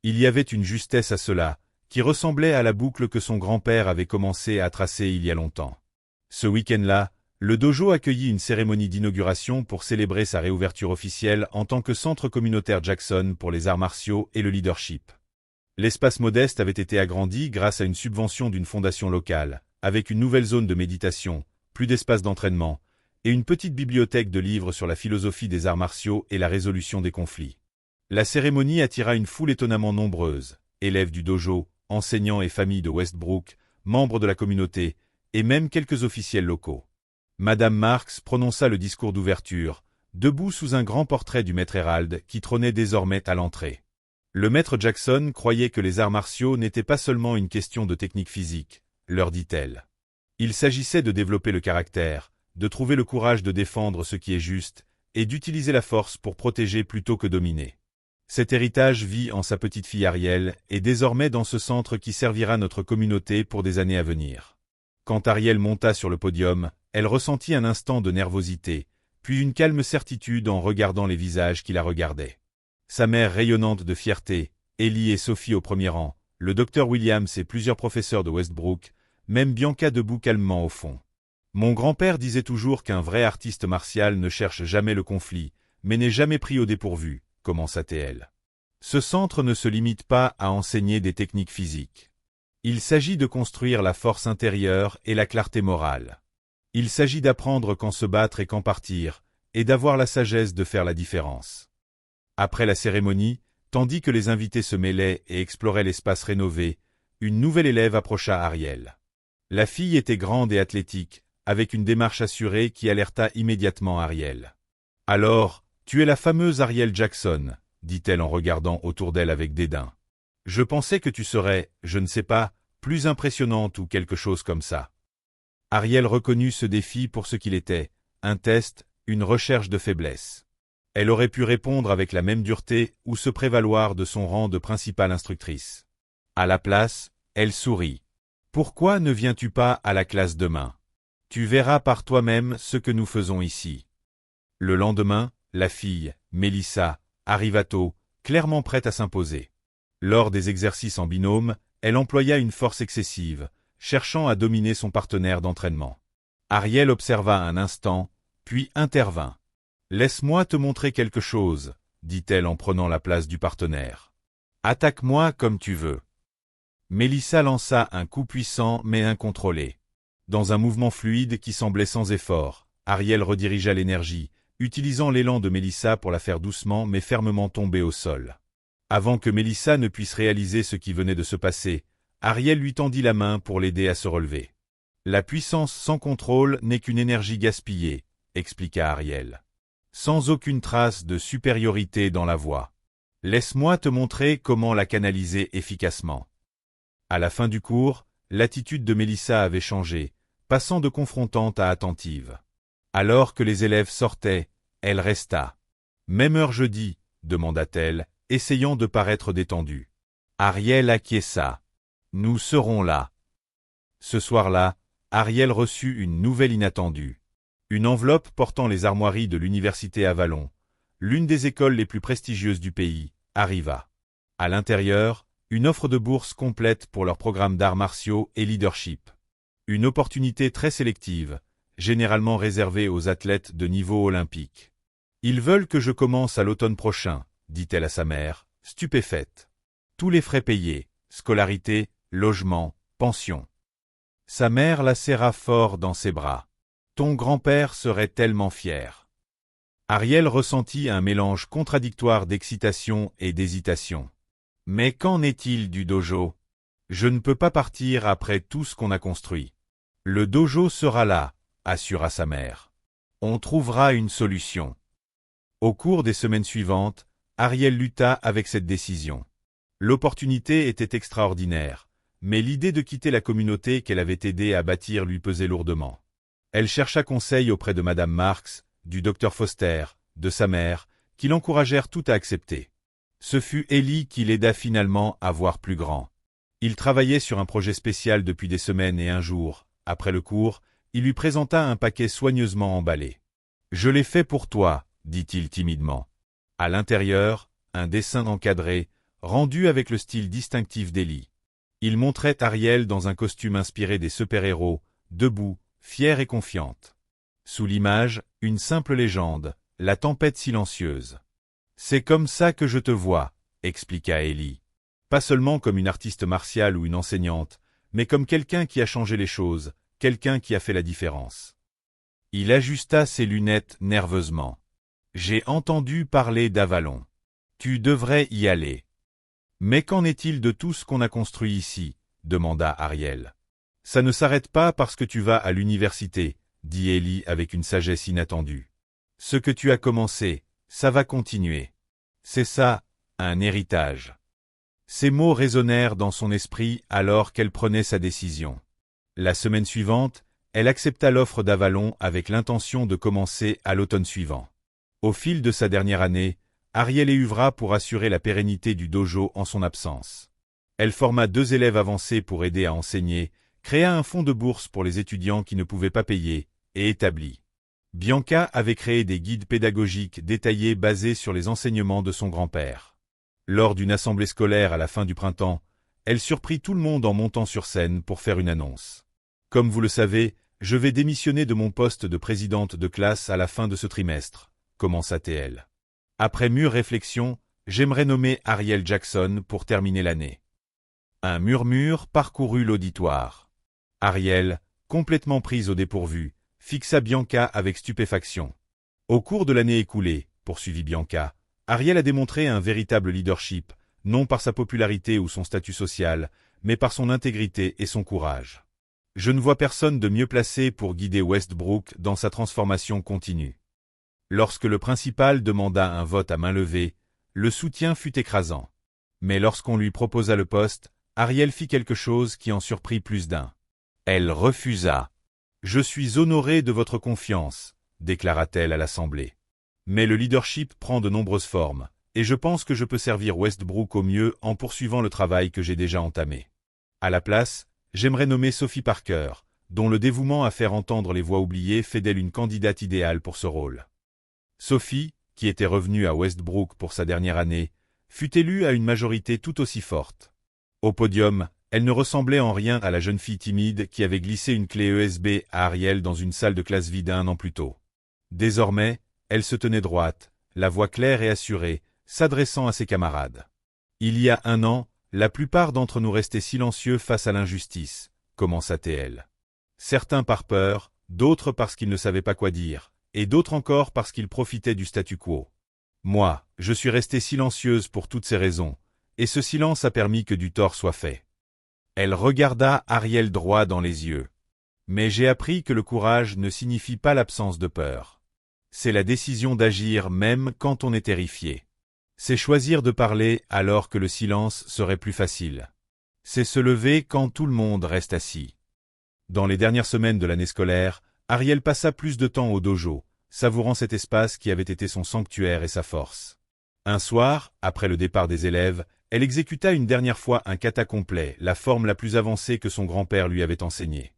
Il y avait une justesse à cela, qui ressemblait à la boucle que son grand-père avait commencé à tracer il y a longtemps. Ce week-end-là, le dojo accueillit une cérémonie d'inauguration pour célébrer sa réouverture officielle en tant que centre communautaire Jackson pour les arts martiaux et le leadership. L'espace modeste avait été agrandi grâce à une subvention d'une fondation locale, avec une nouvelle zone de méditation, plus d'espace d'entraînement, et une petite bibliothèque de livres sur la philosophie des arts martiaux et la résolution des conflits. La cérémonie attira une foule étonnamment nombreuse, élèves du dojo, enseignants et familles de Westbrook, membres de la communauté, et même quelques officiels locaux. Madame Marks prononça le discours d'ouverture, debout sous un grand portrait du maître Herald qui trônait désormais à l'entrée. Le maître Jackson croyait que les arts martiaux n'étaient pas seulement une question de technique physique, leur dit-elle. Il s'agissait de développer le caractère, de trouver le courage de défendre ce qui est juste, et d'utiliser la force pour protéger plutôt que dominer. Cet héritage vit en sa petite-fille Ariel, et désormais dans ce centre qui servira notre communauté pour des années à venir. Quand Ariel monta sur le podium, elle ressentit un instant de nervosité, puis une calme certitude en regardant les visages qui la regardaient. Sa mère rayonnante de fierté, Ellie et Sophie au premier rang, le docteur Williams et plusieurs professeurs de Westbrook, même Bianca debout calmement au fond. Mon grand-père disait toujours qu'un vrai artiste martial ne cherche jamais le conflit, mais n'est jamais pris au dépourvu, commença-t-elle. Ce centre ne se limite pas à enseigner des techniques physiques. Il s'agit de construire la force intérieure et la clarté morale. Il s'agit d'apprendre quand se battre et quand partir, et d'avoir la sagesse de faire la différence. Après la cérémonie, tandis que les invités se mêlaient et exploraient l'espace rénové, une nouvelle élève approcha Ariel. La fille était grande et athlétique, avec une démarche assurée qui alerta immédiatement Ariel. « Alors, tu es la fameuse Ariel Jackson », dit-elle en regardant autour d'elle avec dédain. « Je pensais que tu serais, je ne sais pas, plus impressionnante ou quelque chose comme ça. » Ariel reconnut ce défi pour ce qu'il était, un test, une recherche de faiblesse. Elle aurait pu répondre avec la même dureté ou se prévaloir de son rang de principale instructrice. À la place, elle sourit. « Pourquoi ne viens-tu pas à la classe demain? Tu verras par toi-même ce que nous faisons ici. » Le lendemain, la fille, Mélissa, arriva tôt, clairement prête à s'imposer. Lors des exercices en binôme, elle employa une force excessive, cherchant à dominer son partenaire d'entraînement. Ariel observa un instant, puis intervint. « Laisse-moi te montrer quelque chose, » dit-elle en prenant la place du partenaire. « Attaque-moi comme tu veux. » Melissa lança un coup puissant mais incontrôlé. Dans un mouvement fluide qui semblait sans effort, Ariel redirigea l'énergie, utilisant l'élan de Melissa pour la faire doucement mais fermement tomber au sol. Avant que Melissa ne puisse réaliser ce qui venait de se passer, Ariel lui tendit la main pour l'aider à se relever. « La puissance sans contrôle n'est qu'une énergie gaspillée, » expliqua Ariel. Sans aucune trace de supériorité dans la voix. « Laisse-moi te montrer comment la canaliser efficacement. » À la fin du cours, l'attitude de Melissa avait changé, passant de confrontante à attentive. Alors que les élèves sortaient, elle resta. « Même heure jeudi ?» demanda-t-elle, essayant de paraître détendue. Ariel acquiesça. « Nous serons là. » Ce soir-là, Ariel reçut une nouvelle inattendue. Une enveloppe portant les armoiries de l'université Avalon, l'une des écoles les plus prestigieuses du pays, arriva. À l'intérieur, une offre de bourse complète pour leur programme d'arts martiaux et leadership. Une opportunité très sélective, généralement réservée aux athlètes de niveau olympique. « Ils veulent que je commence à l'automne prochain, » dit-elle à sa mère, stupéfaite. Tous les frais payés, scolarité, logement, pension. Sa mère la serra fort dans ses bras. « Ton grand-père serait tellement fier. » Ariel ressentit un mélange contradictoire d'excitation et d'hésitation. « Mais qu'en est-il du dojo? Je ne peux pas partir après tout ce qu'on a construit. »« Le dojo sera là, » assura sa mère. « On trouvera une solution. » Au cours des semaines suivantes, Ariel lutta avec cette décision. L'opportunité était extraordinaire, mais l'idée de quitter la communauté qu'elle avait aidé à bâtir lui pesait lourdement. Elle chercha conseil auprès de Madame Marks, du docteur Foster, de sa mère, qui l'encouragèrent tout à accepter. Ce fut Ellie qui l'aida finalement à voir plus grand. Il travaillait sur un projet spécial depuis des semaines et un jour, après le cours, il lui présenta un paquet soigneusement emballé. « Je l'ai fait pour toi, » dit-il timidement. À l'intérieur, un dessin encadré, rendu avec le style distinctif d'Ellie. Il montrait Ariel dans un costume inspiré des super-héros, debout, fière et confiante. Sous l'image, une simple légende, la tempête silencieuse. « C'est comme ça que je te vois, » expliqua Ellie. Pas seulement comme une artiste martiale ou une enseignante, mais comme quelqu'un qui a changé les choses, quelqu'un qui a fait la différence. Il ajusta ses lunettes nerveusement. « J'ai entendu parler d'Avalon. Tu devrais y aller. »« Mais qu'en est-il de tout ce qu'on a construit ici ?» demanda Ariel. « Ça ne s'arrête pas parce que tu vas à l'université, » dit Ellie avec une sagesse inattendue. « Ce que tu as commencé, ça va continuer. C'est ça, un héritage. » Ces mots résonnèrent dans son esprit alors qu'elle prenait sa décision. La semaine suivante, elle accepta l'offre d'Avalon avec l'intention de commencer à l'automne suivant. Au fil de sa dernière année, Ariel œuvra pour assurer la pérennité du dojo en son absence. Elle forma 2 élèves avancés pour aider à enseigner, créa un fonds de bourse pour les étudiants qui ne pouvaient pas payer, et établit. Bianca avait créé des guides pédagogiques détaillés basés sur les enseignements de son grand-père. Lors d'une assemblée scolaire à la fin du printemps, elle surprit tout le monde en montant sur scène pour faire une annonce. « Comme vous le savez, je vais démissionner de mon poste de présidente de classe à la fin de ce trimestre, » commença-t-elle. Après mûre réflexion, j'aimerais nommer Ariel Jackson pour terminer l'année. Un murmure parcourut l'auditoire. Ariel, complètement prise au dépourvu, fixa Bianca avec stupéfaction. Au cours de l'année écoulée, poursuivit Bianca, Ariel a démontré un véritable leadership, non par sa popularité ou son statut social, mais par son intégrité et son courage. Je ne vois personne de mieux placé pour guider Westbrook dans sa transformation continue. Lorsque le principal demanda un vote à main levée, le soutien fut écrasant. Mais lorsqu'on lui proposa le poste, Ariel fit quelque chose qui en surprit plus d'un. Elle refusa. « Je suis honorée de votre confiance, » déclara-t-elle à l'Assemblée. « Mais le leadership prend de nombreuses formes, et je pense que je peux servir Westbrook au mieux en poursuivant le travail que j'ai déjà entamé. À la place, j'aimerais nommer Sophie Parker, dont le dévouement à faire entendre les voix oubliées fait d'elle une candidate idéale pour ce rôle. » Sophie, qui était revenue à Westbrook pour sa dernière année, fut élue à une majorité tout aussi forte. Au podium, elle ne ressemblait en rien à la jeune fille timide qui avait glissé une clé USB à Ariel dans une salle de classe vide un an plus tôt. Désormais, elle se tenait droite, la voix claire et assurée, s'adressant à ses camarades. Il y a un an, la plupart d'entre nous restaient silencieux face à l'injustice, commença-t-elle. Certains par peur, d'autres parce qu'ils ne savaient pas quoi dire, et d'autres encore parce qu'ils profitaient du statu quo. Moi, je suis restée silencieuse pour toutes ces raisons, et ce silence a permis que du tort soit fait. Elle regarda Ariel droit dans les yeux. Mais j'ai appris que le courage ne signifie pas l'absence de peur. C'est la décision d'agir même quand on est terrifié. C'est choisir de parler alors que le silence serait plus facile. C'est se lever quand tout le monde reste assis. Dans les dernières semaines de l'année scolaire, Ariel passa plus de temps au dojo, savourant cet espace qui avait été son sanctuaire et sa force. Un soir, après le départ des élèves, elle exécuta une dernière fois un kata complet, la forme la plus avancée que son grand-père lui avait enseignée.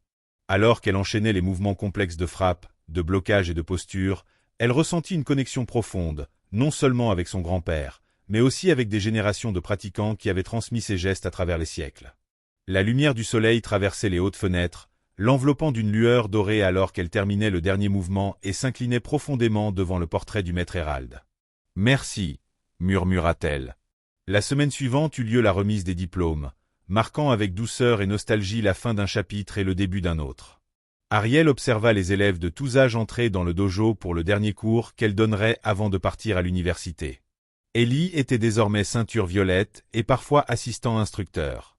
Alors qu'elle enchaînait les mouvements complexes de frappe, de blocage et de posture, elle ressentit une connexion profonde, non seulement avec son grand-père, mais aussi avec des générations de pratiquants qui avaient transmis ses gestes à travers les siècles. La lumière du soleil traversait les hautes fenêtres, l'enveloppant d'une lueur dorée alors qu'elle terminait le dernier mouvement et s'inclinait profondément devant le portrait du maître Hérald. « Merci », murmura-t-elle. La semaine suivante eut lieu la remise des diplômes, marquant avec douceur et nostalgie la fin d'un chapitre et le début d'un autre. Ariel observa les élèves de tous âges entrer dans le dojo pour le dernier cours qu'elle donnerait avant de partir à l'université. Ellie était désormais ceinture violette et parfois assistant instructeur.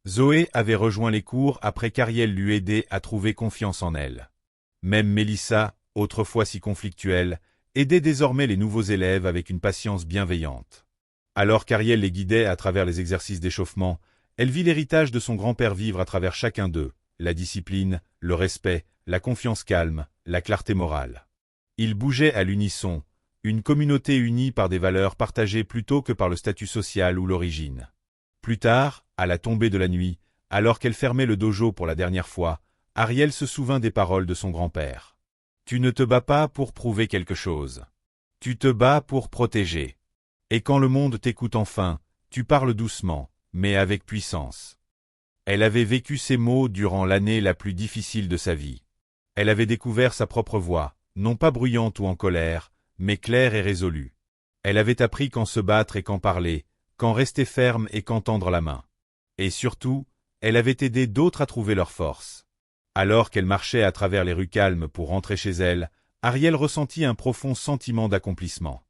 Zoé avait rejoint les cours après qu'Ariel l'eût aidé à trouver confiance en elle. Même Mélissa, autrefois si conflictuelle, aidait désormais les nouveaux élèves avec une patience bienveillante. Alors qu'Ariel les guidait à travers les exercices d'échauffement, elle vit l'héritage de son grand-père vivre à travers chacun d'eux, la discipline, le respect, la confiance calme, la clarté morale. Ils bougeaient à l'unisson, une communauté unie par des valeurs partagées plutôt que par le statut social ou l'origine. Plus tard, à la tombée de la nuit, alors qu'elle fermait le dojo pour la dernière fois, Ariel se souvint des paroles de son grand-père. « Tu ne te bats pas pour prouver quelque chose. Tu te bats pour protéger. Et quand le monde t'écoute enfin, tu parles doucement, mais avec puissance. » Elle avait vécu ces mots durant l'année la plus difficile de sa vie. Elle avait découvert sa propre voix, non pas bruyante ou en colère, mais claire et résolue. Elle avait appris quand se battre et quand parler, quand rester ferme et quand tendre la main. Et surtout, elle avait aidé d'autres à trouver leur force. Alors qu'elle marchait à travers les rues calmes pour rentrer chez elle, Ariel ressentit un profond sentiment d'accomplissement.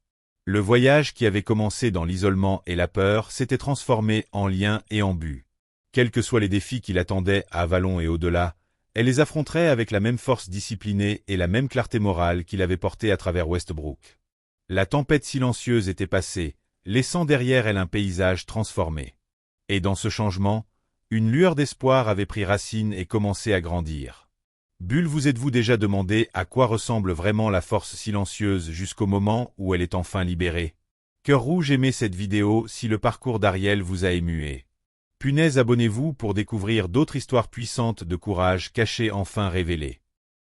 Le voyage qui avait commencé dans l'isolement et la peur s'était transformé en lien et en but. Quels que soient les défis qui l'attendaient à Avalon et au-delà, elle les affronterait avec la même force disciplinée et la même clarté morale qu'il avait portée à travers Westbrook. La tempête silencieuse était passée, laissant derrière elle un paysage transformé. Et dans ce changement, une lueur d'espoir avait pris racine et commencé à grandir. Bulle, vous êtes-vous déjà demandé à quoi ressemble vraiment la force silencieuse jusqu'au moment où elle est enfin libérée? Cœur rouge, aimez cette vidéo si le parcours d'Ariel vous a émué. Punaise, abonnez-vous pour découvrir d'autres histoires puissantes de courage cachées enfin révélées.